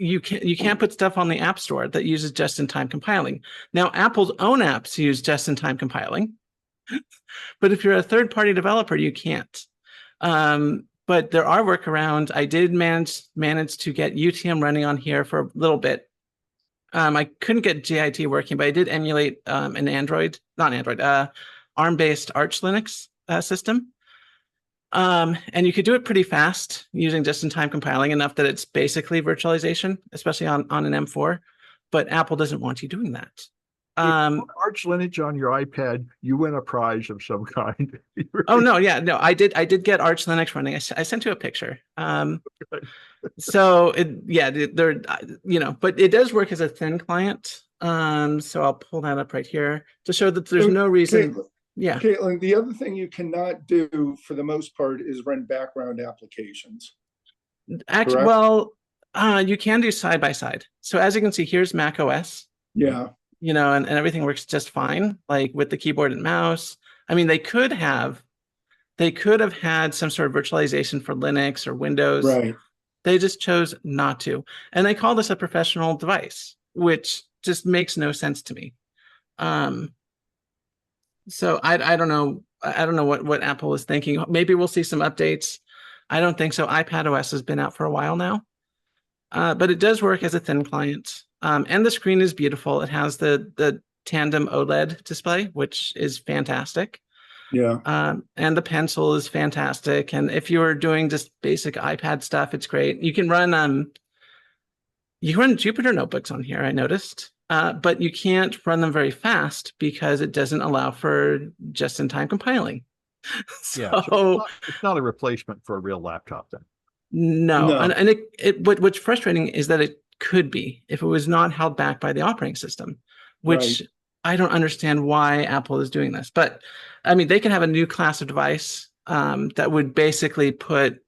you can't put stuff on the App Store that uses just-in-time compiling. Now, Apple's own apps use just-in-time compiling, but if you're a third-party developer, you can't. But there are workarounds. I did manage to get UTM running on here for a little bit. I couldn't get JIT working, but I did emulate an ARM-based Arch Linux system. And you could do it pretty fast using just-in-time compiling, enough that it's basically virtualization, especially on an M4. But Apple doesn't want you doing that. Arch Linux on your iPad, you win a prize of some kind. Oh no, yeah, no, I did get Arch Linux running. I sent you a picture. So they're but it does work as a thin client. So I'll pull that up right here to show that there's no reason. Yeah, Caitlin, the other thing you cannot do for the most part is run background applications. actually, well, you can do side by side. So as you can see, here's Mac OS. Yeah. And everything works just fine, like with the keyboard and mouse. I mean, they could have had some sort of virtualization for Linux or Windows. Right. They just chose not to. And they call this a professional device, which just makes no sense to me. So I don't know. I don't know what Apple is thinking. Maybe we'll see some updates. I don't think so. iPad OS has been out for a while now. But it does work as a thin client. And the screen is beautiful. It has the tandem OLED display, which is fantastic. Yeah. And the pencil is fantastic. And if you are doing just basic iPad stuff, it's great. You can run Jupyter notebooks on here, I noticed. But you can't run them very fast because it doesn't allow for just-in-time compiling. So it's not a replacement for a real laptop then. No. And what's frustrating is that it could be if it was not held back by the operating system, which Right. I don't understand why Apple is doing this. But I mean, they can have a new class of device that would basically put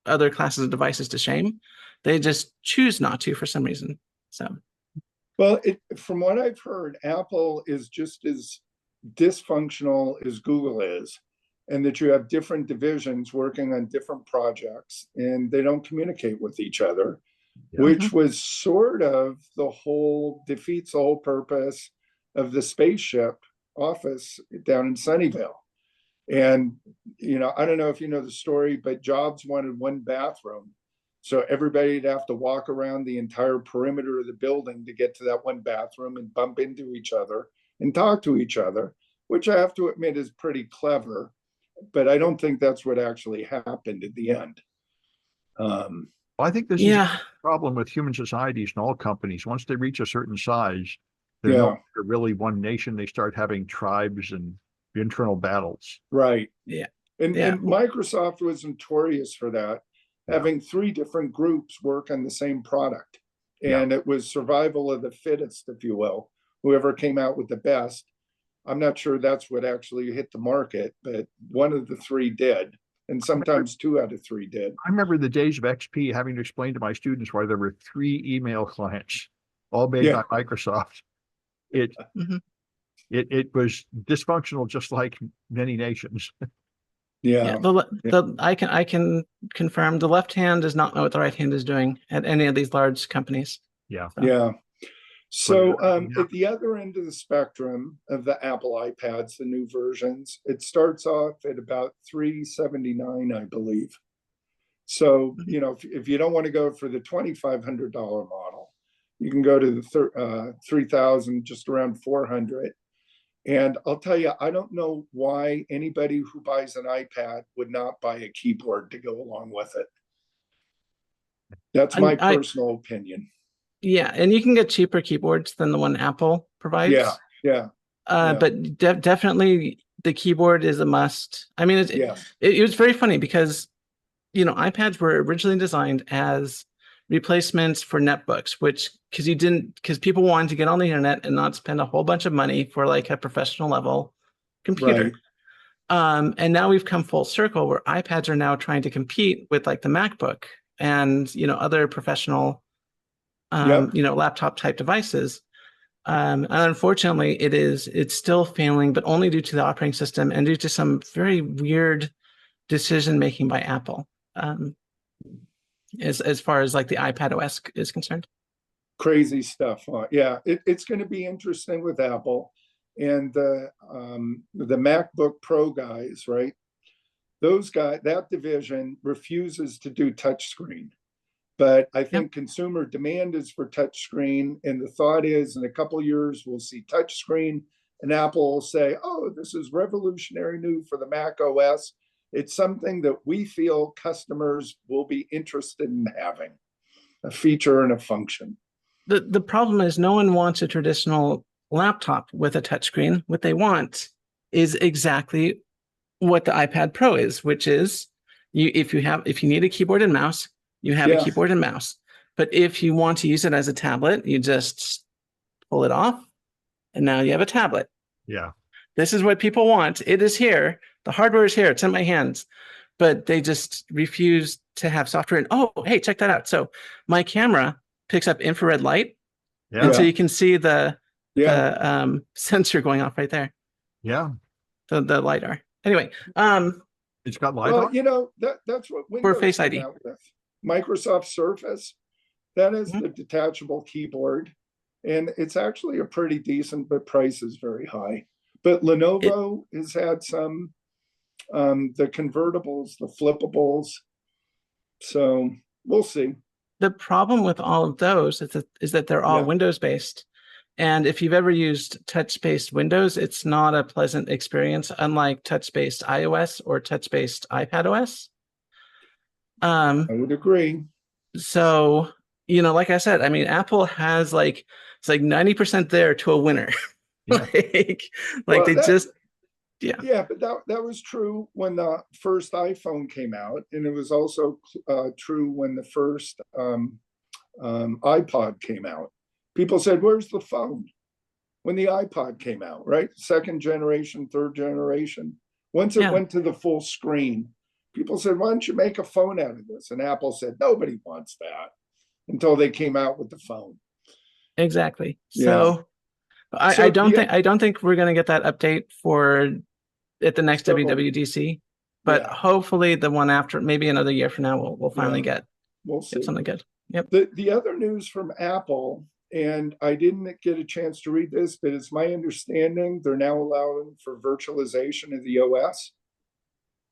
other classes of devices to shame. They just choose not to for some reason. So, well, from what I've heard, Apple is just as dysfunctional as Google is. and that you have different divisions working on different projects and they don't communicate with each other, which was sort of defeats the whole purpose of the spaceship office down in Sunnyvale. And, I don't know if you know the story, but Jobs wanted one bathroom. So everybody'd have to walk around the entire perimeter of the building to get to that one bathroom and bump into each other and talk to each other, which I have to admit is pretty clever. But I don't think that's what actually happened at the end. I think this is a problem with human societies and all companies. Once they reach a certain size, they're no longer really one nation. They start having tribes and internal battles. Right. Yeah. And Microsoft was notorious for that, having 3 different groups work on the same product. And it was survival of the fittest, if you will. Whoever came out with the best. I'm not sure that's what actually hit the market, but one of the 3 did. And sometimes 2 out of 3 did. I remember the days of XP having to explain to my students why there were 3 email clients, all made by Microsoft. It was dysfunctional, just like many nations. I can confirm the left hand does not know what the right hand is doing at any of these large companies. So at the other end of the spectrum of the Apple iPads, the new versions, it starts off at about $379, I believe. So, if you don't want to go for the $2,500 model, you can go to the $3,000, just around $400. And I'll tell you, I don't know why anybody who buys an iPad would not buy a keyboard to go along with it. That's my personal opinion. Yeah, and you can get cheaper keyboards than the one Apple provides. But definitely the keyboard is a must. I mean, it was very funny because, iPads were originally designed as replacements for netbooks, because people wanted to get on the internet and not spend a whole bunch of money for like a professional level computer. And now we've come full circle where iPads are now trying to compete with like the MacBook and, other professional laptop type devices. And unfortunately it's still failing, but only due to the operating system and due to some very weird decision making by Apple, as far as like the iPad OS is concerned. Crazy stuff. It's going to be interesting with Apple and the MacBook Pro guys, right? Those guys, that division refuses to do touchscreen. But I think consumer demand is for touchscreen. And the thought is in a couple of years, we'll see touchscreen and Apple will say, oh, this is revolutionary new for the Mac OS. It's something that we feel customers will be interested in having, a feature and a function. The problem is no one wants a traditional laptop with a touchscreen. What they want is exactly what the iPad Pro is, which is if you need a keyboard and mouse, you have a keyboard and mouse. But if you want to use it as a tablet, you just pull it off, and now you have a tablet. This is what people want. It is here. The hardware is here. It's in my hands. But they just refuse to have software. And oh, hey, check that out. So my camera picks up infrared light. And so you can see the sensor going off right there. The LiDAR. Anyway, it's got LiDAR. Well, that's what Windows for Face ID. Out with. Microsoft Surface, that is the detachable keyboard, and it's actually a pretty decent, but price is very high. But Lenovo has had some, the convertibles, the flippables. So we'll see. The problem with all of those is that they're all Windows based. And if you've ever used touch-based Windows, it's not a pleasant experience, unlike touch-based iOS or touch-based iPad OS. I would agree. So, like I said, I mean, Apple has it's like 90% there to a winner. But that was true when the first iPhone came out, and it was also true when the first iPod came out. People said, where's the phone? When the iPod came out, right? Second generation, third generation. Once it went to the full screen, people said, why don't you make a phone out of this? And Apple said, nobody wants that, until they came out with the phone. Exactly. So I don't think we're going to get that update for at the next So, WWDC, but yeah. hopefully the one after, maybe another year from now, we'll finally Yeah. get We'll see. something good. Yep. The other news from Apple, and I didn't get a chance to read this, but it's my understanding they're now allowing for virtualization of the OS.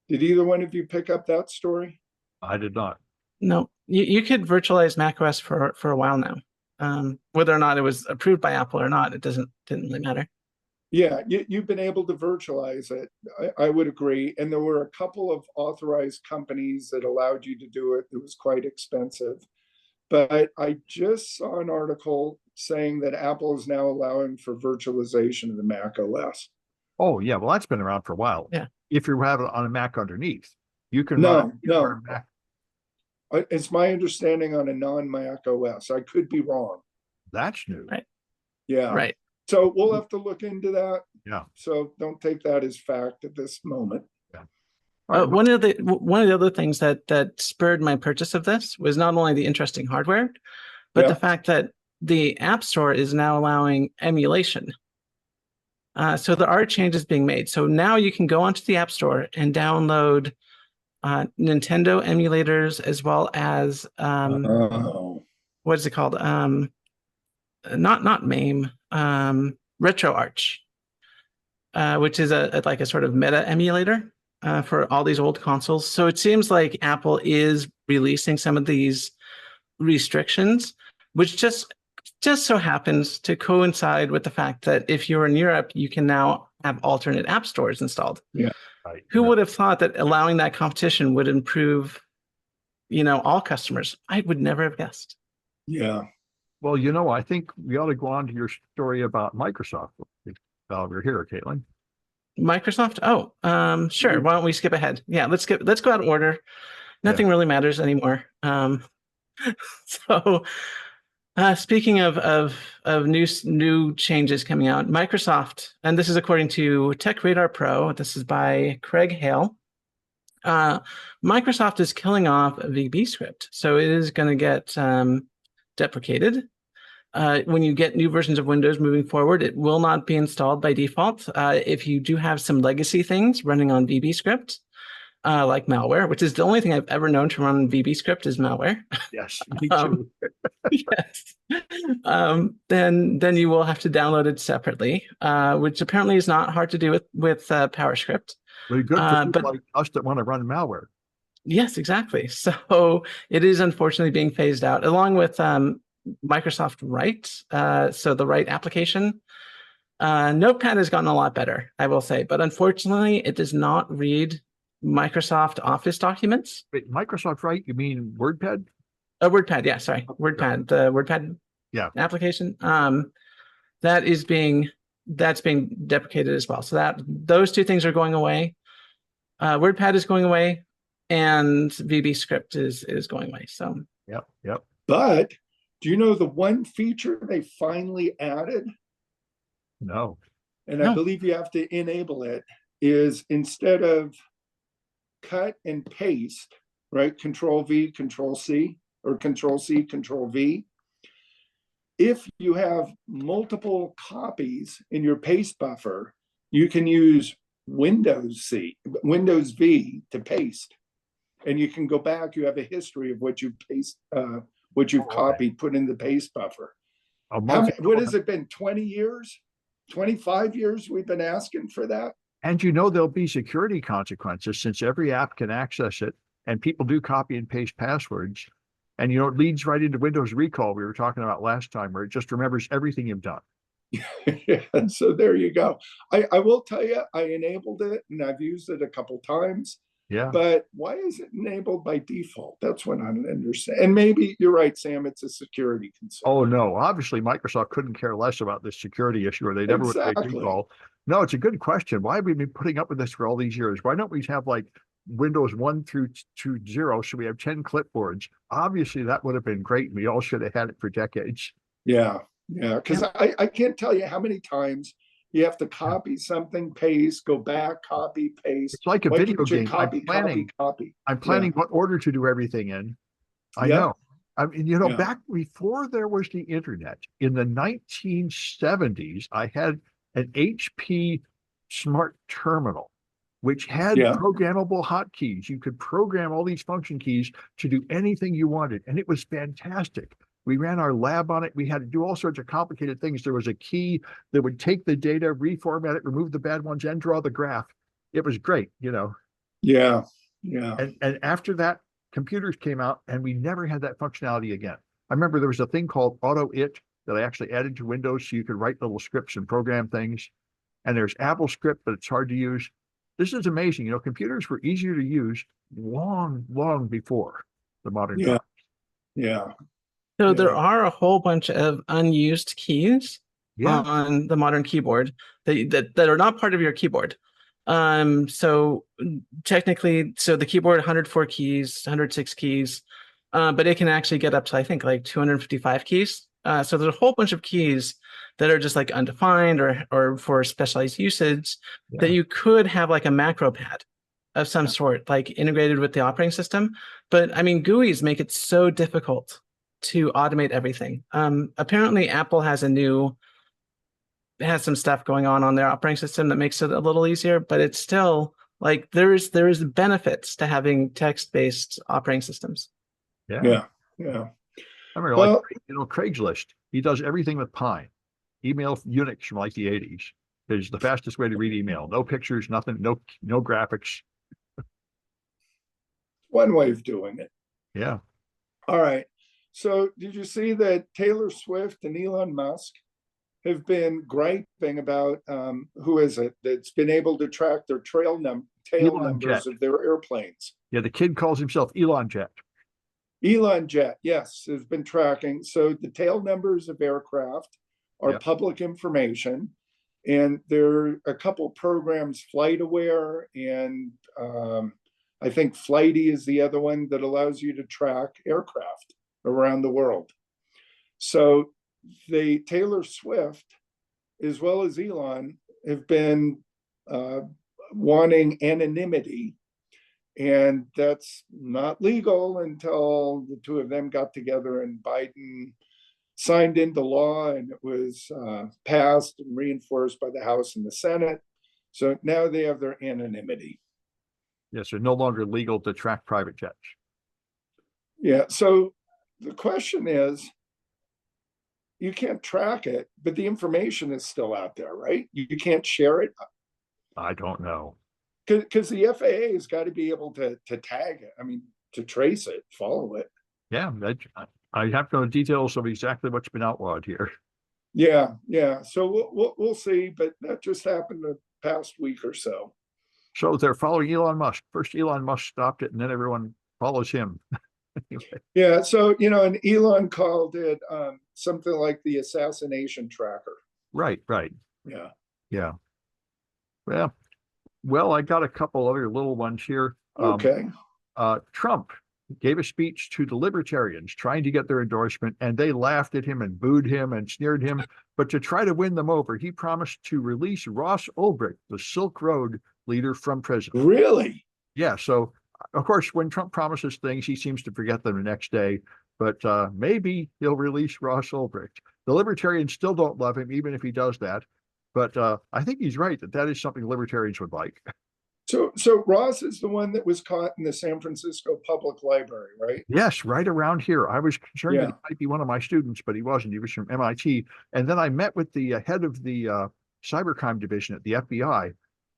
Did either one of you pick up that story? I did not. No, you could virtualize macOS for a while now. Whether or not it was approved by Apple or not, didn't really matter. Yeah, you've been able to virtualize it. I would agree. And there were a couple of authorized companies that allowed you to do it. It was quite expensive. But I just saw an article saying that Apple is now allowing for virtualization of the Mac OS. Oh, yeah. Well, that's been around for a while. Yeah. If you have it on a Mac underneath, you can run it No. on a Mac. It's my understanding on a non-Mac OS. I could be wrong. That's new. Right. Yeah. Right. So we'll have to look into that. Yeah. So don't take that as fact at this moment. Yeah. All right, One of the other things that spurred my purchase of this was not only the interesting hardware, but the fact that the App Store is now allowing emulation. So there are changes being made. So now you can go onto the App Store and download Nintendo emulators, as well as what is it called? Not MAME, RetroArch, which is a sort of meta emulator for all these old consoles. So it seems like Apple is releasing some of these restrictions, which just so happens to coincide with the fact that if you're in Europe, you can now have alternate app stores installed. Yeah. Right. Who would have thought that allowing that competition would improve, all customers? I would never have guessed. Yeah. Well, I think we ought to go on to your story about Microsoft while we're here, Caitlin. Microsoft? Oh, sure. Why don't we skip ahead? Yeah, let's go out of order. Nothing really matters anymore. So speaking of new changes coming out, Microsoft, and this is according to Tech Radar Pro, this is by Craig Hale. Microsoft is killing off VB script. So it is going to get deprecated. When you get new versions of Windows moving forward, it will not be installed by default. If you do have some legacy things running on VB script, like malware, which is the only thing I've ever known to run on VB script is malware. Yes, me too. Yes. Then you will have to download it separately, which apparently is not hard to do with PowerScript. Really good for people like us that want to run malware. Yes, exactly. So it is unfortunately being phased out, along with Microsoft Write. So the Write application. Notepad has gotten a lot better, I will say, but unfortunately, it does not read Microsoft Office documents. Wait, Microsoft Write? You mean WordPad? WordPad, yeah, sorry, WordPad. The WordPad application. That's being deprecated as well. So those two things are going away. WordPad is going away, and VB script is going away. So yep. But do you know the one feature they finally added? No. And I believe you have to enable it, is instead of cut and paste, right? Control V, Control C, or Control C, Control V. If you have multiple copies in your paste buffer, you can use Windows V to paste. And you can go back, you have a history of what you've copied, put in the paste buffer. What has it been, 20 years? 25 years we've been asking for that? And there'll be security consequences since every app can access it, and people do copy and paste passwords. And it leads right into Windows recall we were talking about last time, where it just remembers everything you've done. Yeah, so there you go. I will tell you, I enabled it and I've used it a couple times. Yeah. But why is it enabled by default? That's what I don't understand. And maybe you're right, Sam, it's a security concern. Oh, no. Obviously, Microsoft couldn't care less about this security issue, or they never would make recall. No, it's a good question. Why have we been putting up with this for all these years? Why don't we have like Windows 1 through 0? So we have 10 clipboards. Obviously, that would have been great. We all should have had it for decades. Yeah, because I can't tell you how many times you have to copy something, paste, go back, copy, paste. It's like a video game. Copy. I'm planning what order to do everything in. I know. I mean, back before there was the internet, in the 1970s, I had an HP smart terminal. which had Yeah. programmable hotkeys. You could program all these function keys to do anything you wanted, and it was fantastic. We ran our lab on it. We had to do all sorts of complicated things. There was a key that would take the data, reformat it, remove the bad ones, and draw the graph. It was great, you know. Yeah. Yeah. And after that, computers came out, and we never had that functionality again. I remember there was a thing called AutoIt that I actually added to Windows so you could write little scripts and program things. And there's AppleScript, but it's hard to use. This is amazing. You know, computers were easier to use long before the modern Yeah. times. Yeah. So there Yeah. are a whole bunch of unused keys Yeah. on the modern keyboard that are not part of your keyboard. So technically, so the keyboard 104 keys, 106 keys, but it can actually get up to, I think, like 255 keys. So there's a whole bunch of keys that are just like undefined or for specialized usage that Yeah. you could have like a macro pad of some sort, like integrated with the operating system. But I mean, GUIs make it so difficult to automate everything. Apparently, Apple has some stuff going on their operating system that makes it a little easier, but it's still like there is benefits to having text-based operating systems. Yeah. Yeah. Yeah. I remember, Well, like, you know, Craigslist. He does everything with Pine. Email Unix from like the 80s is the fastest way to read email. No pictures, nothing, no graphics. one way of doing it. Yeah. All right. So did you see that Taylor Swift and Elon Musk have been griping about who is it that's been able to track their tail Elon Jet. numbers of their airplanes? Yeah, the kid calls himself Elon Jet. Elon Jet, yes, has been tracking. So the tail numbers of aircraft are Yep. public information. And there are a couple programs, FlightAware and I think Flighty is the other one that allows you to track aircraft around the world. So Taylor Swift, as well as Elon, have been wanting anonymity. And that's not legal until the two of them got together and Biden signed into law, and it was passed and reinforced by the House and the Senate. So now they have their anonymity. Yes, they're no longer legal to track private jets. Yeah. So the question is, you can't track it, but the information is still out there, right? You can't share it. I don't know. Because the FAA has got to be able to tag it. I mean, to trace it, follow it. Yeah, I have no details of exactly what's been outlawed here. Yeah, yeah. So we'll see, but that just happened the past week or so. So they're following Elon Musk. First, Elon Musk stopped it, and then everyone follows him. Anyway. Yeah. So and Elon called it something like the assassination tracker. Right. Yeah. Yeah. Well, I got a couple other little ones here. Okay. Trump gave a speech to the libertarians trying to get their endorsement, and they laughed at him and booed him and sneered him. But to try to win them over, he promised to release Ross Ulbricht, the Silk Road leader, from prison. Really? Yeah. So, of course, when Trump promises things, he seems to forget them the next day. But maybe he'll release Ross Ulbricht. The libertarians still don't love him, even if he does that. But I think he's right that is something libertarians would like. So Ross is the one that was caught in the San Francisco Public Library, right? Yes, right around here. I was concerned that Yeah. he might be one of my students, but he wasn't. He was from MIT. And then I met with the head of the cybercrime division at the FBI.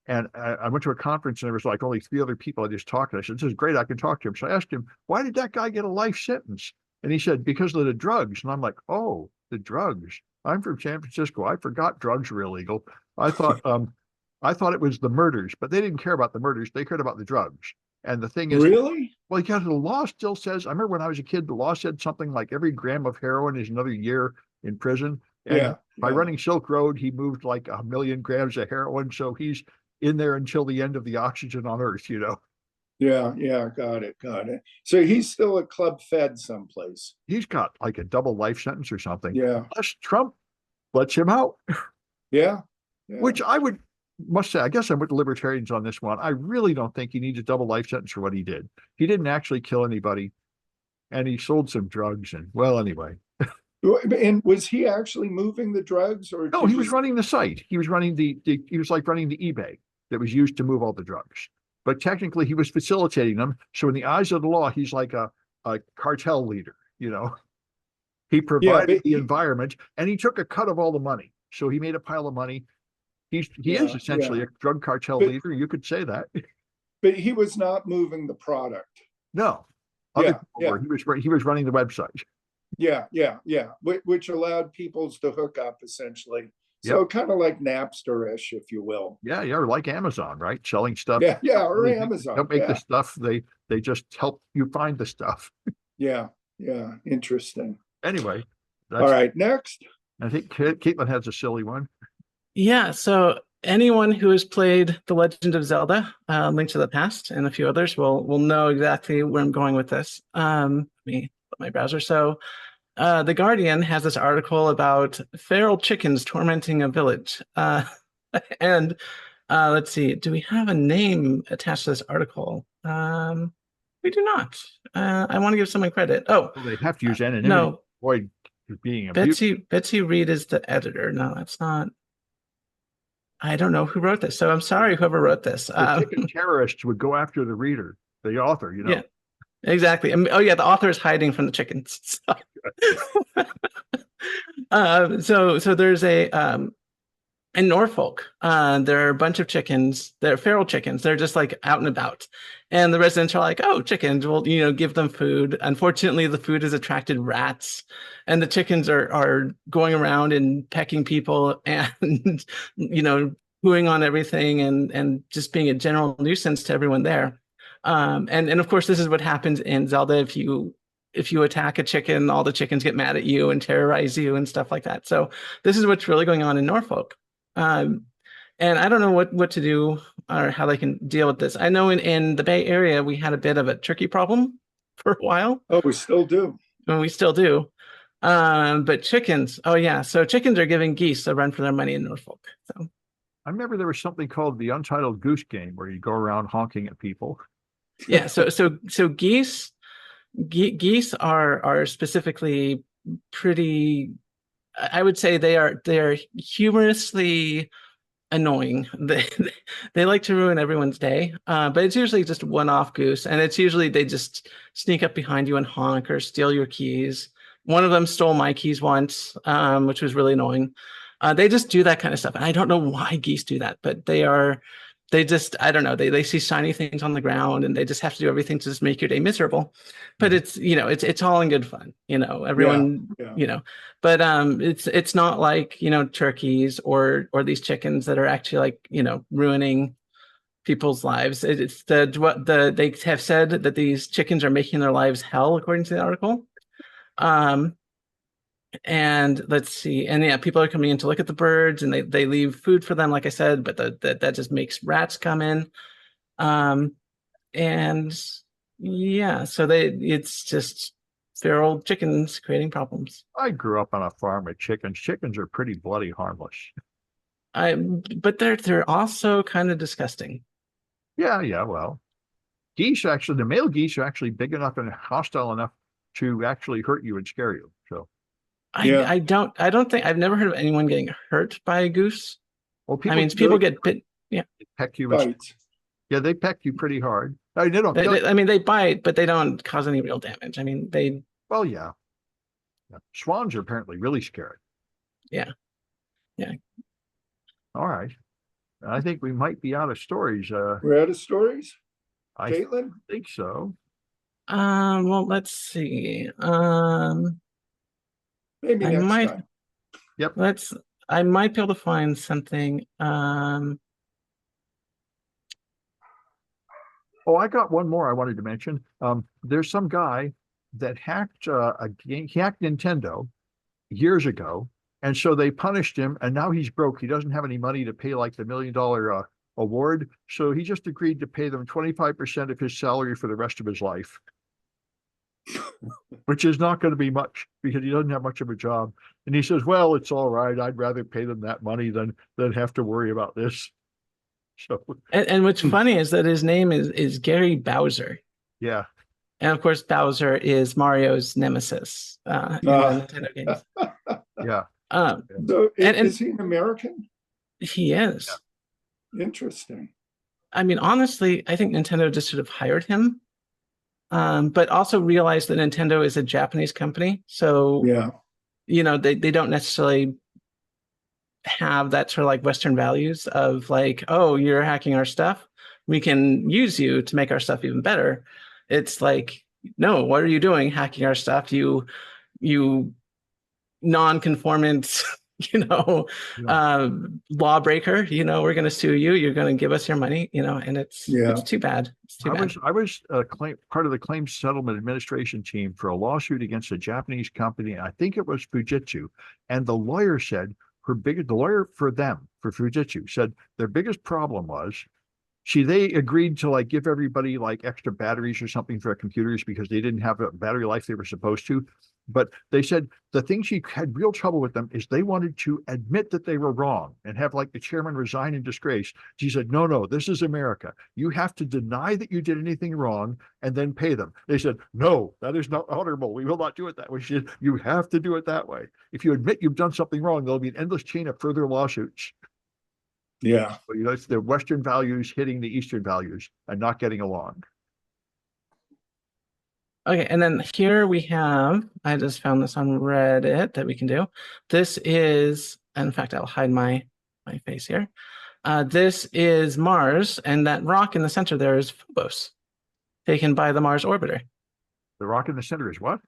And I went to a conference, and there was like only 3 other people I just talked to. I said, this is great. I can talk to him. So I asked him, why did that guy get a life sentence? And he said, because of the drugs. And I'm like, oh, the drugs. I'm from San Francisco. I forgot drugs were illegal. I thought it was the murders, but they didn't care about the murders. They cared about the drugs. And the thing is, Really? well, because the law still says, I remember when I was a kid, the law said something like every gram of heroin is another year in prison. And Yeah. by yeah. running Silk Road, he moved like 1 million grams of heroin. So he's in there until the end of the oxygen on Earth, Yeah. Got it. So he's still a club fed someplace. He's got like a double life sentence or something. Yeah. Unless Trump lets him out, Yeah. which must say, I guess I'm with the libertarians on this one. I really don't think he needs a double life sentence for what he did. He didn't actually kill anybody, and he sold some drugs. And well, anyway. And was he actually moving the drugs, or No, he was running the site. He was running he was like running the eBay. that was used to move all the drugs. But technically, he was facilitating them. So in the eyes of the law, he's like a cartel leader, you know. He provided the environment, and he took a cut of all the money. So he made a pile of money. He is essentially a drug cartel leader. You could say that. But he was not moving the product. No. He was running the website. Yeah. Which allowed peoples to hook up essentially. So kind of like Napster-ish, if you will. Yeah, or like Amazon, right? Selling stuff. Yeah, or Amazon. Don't make the stuff. They just help you find the stuff. Yeah. Interesting. Anyway. All right, next. I think Caitlin has a silly one. Yeah, so anyone who has played The Legend of Zelda, Link to the Past, and a few others will know exactly where I'm going with this. Let me put my browser. So The Guardian has this article about feral chickens tormenting a village. And let's see, do we have a name attached to this article? We do not. I want to give someone credit. Oh, well, they have to use anonymity no. to avoid being abused. Betsy Reed is the editor. No, that's not. I don't know who wrote this, so I'm sorry whoever wrote this. The chicken terrorists would go after the reader, the author, you know. Yeah, exactly. Oh yeah, the author is hiding from the chickens. So there's in Norfolk, there are a bunch of chickens. They're feral chickens. They're just like out and about. And the residents are like, oh, chickens, well, give them food. Unfortunately, the food has attracted rats. And the chickens are going around and pecking people and, pooing on everything and just being a general nuisance to everyone there. And of course, this is what happens in Zelda. If you attack a chicken, all the chickens get mad at you and terrorize you and stuff like that. So this is what's really going on in Norfolk. And I don't know what to do or how they can deal with this. I know in the Bay Area, we had a bit of a turkey problem for a while. Oh, we still do. And we still do. But chickens, oh yeah. So chickens are giving geese a run for their money in Norfolk. So I remember there was something called the Untitled Goose Game where you go around honking at people. Yeah. So geese are specifically pretty, I would say they're humorously annoying. They like to ruin everyone's day, but it's usually just one-off goose, and it's usually they just sneak up behind you and honk or steal your keys. One of them stole my keys once, which was really annoying. They just do that kind of stuff, and I don't know why geese do that, but they just, I don't know, they see shiny things on the ground and they just have to do everything to just make your day miserable. But it's, it's all in good fun, everyone, but it's not like, turkeys or these chickens that are actually like, ruining people's lives. It's they have said that these chickens are making their lives hell, according to the article. And let's see, and yeah, people are coming in to look at the birds, and they leave food for them, like I said, but that just makes rats come in. And yeah, so it's just feral chickens creating problems. I grew up on a farm with chickens. Chickens are pretty bloody harmless. But they're also kind of disgusting. Yeah, well, geese actually, the male geese are actually big enough and hostile enough to actually hurt you and scare you. So I don't think, I've never heard of anyone getting hurt by a goose. Well, people get bit. Yeah, they peck you. Yeah, they peck you pretty hard. I mean, they bite, but they don't cause any real damage. I mean, they. Well, yeah. Swans are apparently really scary. Yeah. All right. I think we might be out of stories. We're out of stories? Caitlin? I think so. Well, let's see. Maybe next time. Yep. I might be able to find something. Oh, I got one more I wanted to mention. There's some guy that hacked a game. He hacked Nintendo years ago, and so they punished him. And now he's broke. He doesn't have any money to pay like the $1 million award. So he just agreed to pay them 25% of his salary for the rest of his life, which is not going to be much because he doesn't have much of a job. And he says, "Well, it's all right. I'd rather pay them that money than have to worry about this." So, and what's funny is that his name is Gary Bowser. Yeah. And of course, Bowser is Mario's nemesis in the Nintendo games. Yeah. So is he an American? He is. Yeah. Interesting. I mean, honestly, I think Nintendo just should have hired him, but also realized that Nintendo is a Japanese company. So, Yeah, they don't necessarily have that sort of like Western values of like, oh, you're hacking our stuff. We can use you to make our stuff even better. It's like, no, what are you doing hacking our stuff? You non-conformant, Yeah. lawbreaker, we're going to sue you. You're going to give us your money, and it's yeah. too bad. It's too bad. I was part of the claims settlement administration team for a lawsuit against a Japanese company. I think it was Fujitsu, and the lawyer said the lawyer for them for Fujitsu said their biggest problem was they agreed to like give everybody like extra batteries or something for their computers because they didn't have a battery life they were supposed to. But they said the thing she had real trouble with them is they wanted to admit that they were wrong and have like the chairman resign in disgrace. She said, no, this is America. You have to deny that you did anything wrong and then pay them. They said, no, that is not honorable. We will not do it that way. She said, you have to do it that way. If you admit you've done something wrong, there'll be an endless chain of further lawsuits. Yeah. But, it's the Western values hitting the Eastern values and not getting along. Okay, and then here we have, I just found this on Reddit that we can do. This is, in fact, I'll hide my face here. This is Mars, and that rock in the center there is Phobos, taken by the Mars orbiter. The rock in the center is what?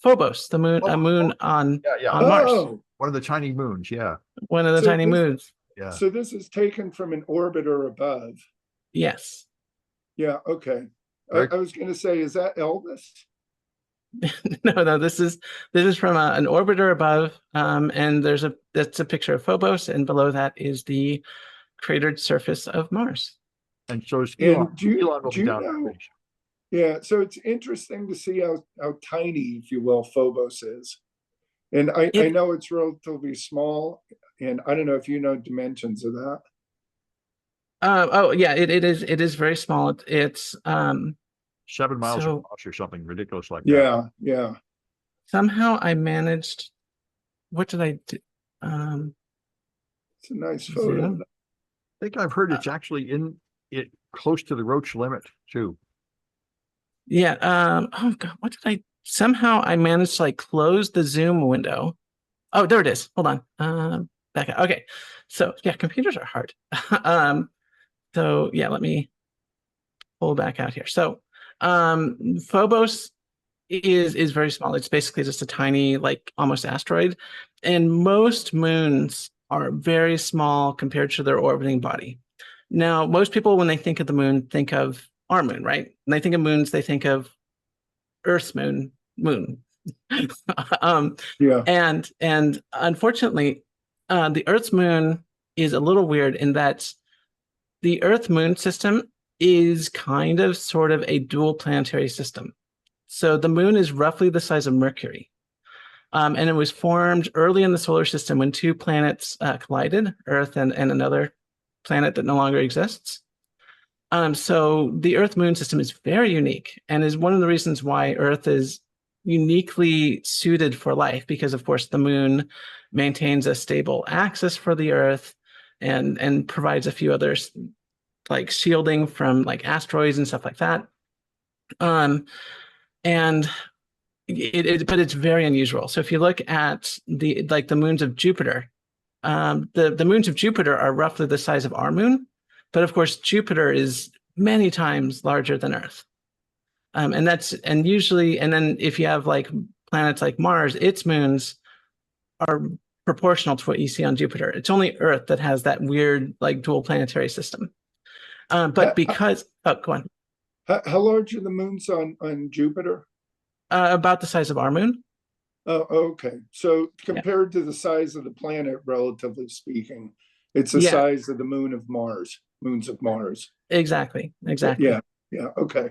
Phobos, the moon, a moon on Mars. Oh, one of the tiny moons. Yeah. One of the tiny moons. Yeah. So this is taken from an orbiter above. Yes. Yeah. Okay. I was going to say, is that Elvis? No, this is from an orbiter above, and that's a picture of Phobos, and below that is the cratered surface of Mars. And so is Elon. Elon will be down there. Yeah, so it's interesting to see how tiny, if you will, Phobos is. And I know it's relatively small, and I don't know if you know dimensions of that. Oh yeah, it is very small. It's 7 miles across or something ridiculous like that. Yeah. Somehow I managed. What did I do? It's a nice photo. I think I've heard it's actually in it close to the Roche limit too. Yeah. Oh God, what did I? Somehow I managed to like close the zoom window. Oh, there it is. Hold on. Back up. Okay. So yeah, computers are hard. So yeah, let me pull back out here. So Phobos is very small. It's basically just a tiny, like almost asteroid. And most moons are very small compared to their orbiting body. Now, most people, when they think of the moon, think of our moon, right? When they think of moons, they think of Earth's moon. Yeah. And unfortunately, the Earth's moon is a little weird in that the Earth moon system is kind of sort of a dual planetary system. So the moon is roughly the size of Mercury. And it was formed early in the solar system when two planets collided, Earth and another planet that no longer exists. So the Earth moon system is very unique and is one of the reasons why Earth is uniquely suited for life, because of course the moon maintains a stable axis for the Earth and provides a few others like shielding from like asteroids and stuff like that. And but it's very unusual. So if you look at the moons of Jupiter, the moons of Jupiter are roughly the size of our moon, but of course Jupiter is many times larger than Earth. And then if you have like planets like Mars, its moons are proportional to what you see on Jupiter. It's only Earth that has that weird like dual planetary system. But because go on. How large are the moons on Jupiter? About the size of our moon. Oh, okay. So compared to the size of the planet, relatively speaking, it's the size of the moons of Mars. Exactly. Yeah. Okay.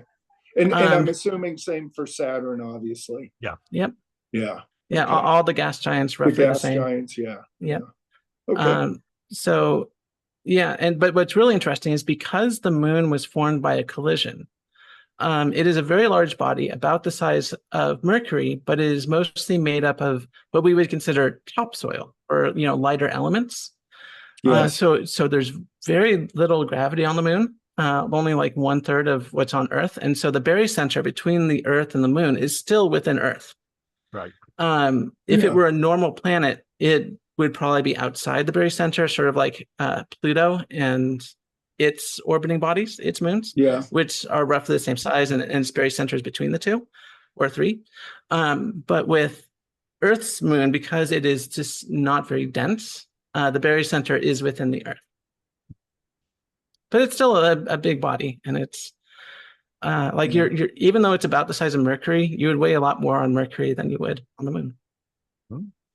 And I'm assuming same for Saturn, obviously. Yeah. Yep. Yeah. Yeah. Okay. All the gas giants roughly the same. Giants. Yeah. Yeah. Okay. So yeah, but what's really interesting is because the moon was formed by a collision. It is a very large body, about the size of Mercury, but it is mostly made up of what we would consider topsoil or lighter elements. Yes. So there's very little gravity on the moon. only like 1/3 of what's on Earth. And so the barycenter between the Earth and the moon is still within Earth. Right. If it were a normal planet, it would probably be outside the barycenter, sort of like Pluto and its orbiting bodies, its moons, which are roughly the same size, and its barycenter is between the two or three. But with Earth's moon, because it is just not very dense, the barycenter is within the Earth. But it's still a big body, and it's like you're even though it's about the size of Mercury, you would weigh a lot more on Mercury than you would on the moon.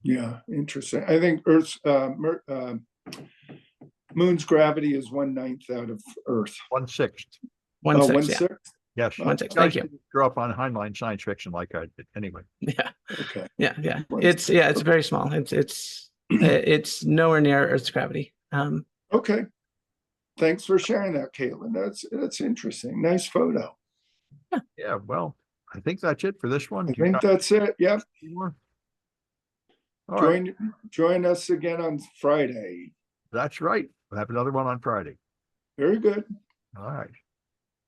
Yeah, interesting. I think Earth's moon's gravity is 1/9 out of Earth. 1/6. 1/6. 1/6? Yes. 1/6. Thank you. Grew up on Heinlein science fiction like I did. Anyway. Yeah. Okay. Yeah. It's very small. It's nowhere near Earth's gravity. Okay. Thanks for sharing that, Caitlin. That's interesting. Nice photo. Yeah. Well, I think that's it for this one. I think that's it. Yep. Join us again on Friday. That's right. We'll have another one on Friday. Very good. All right.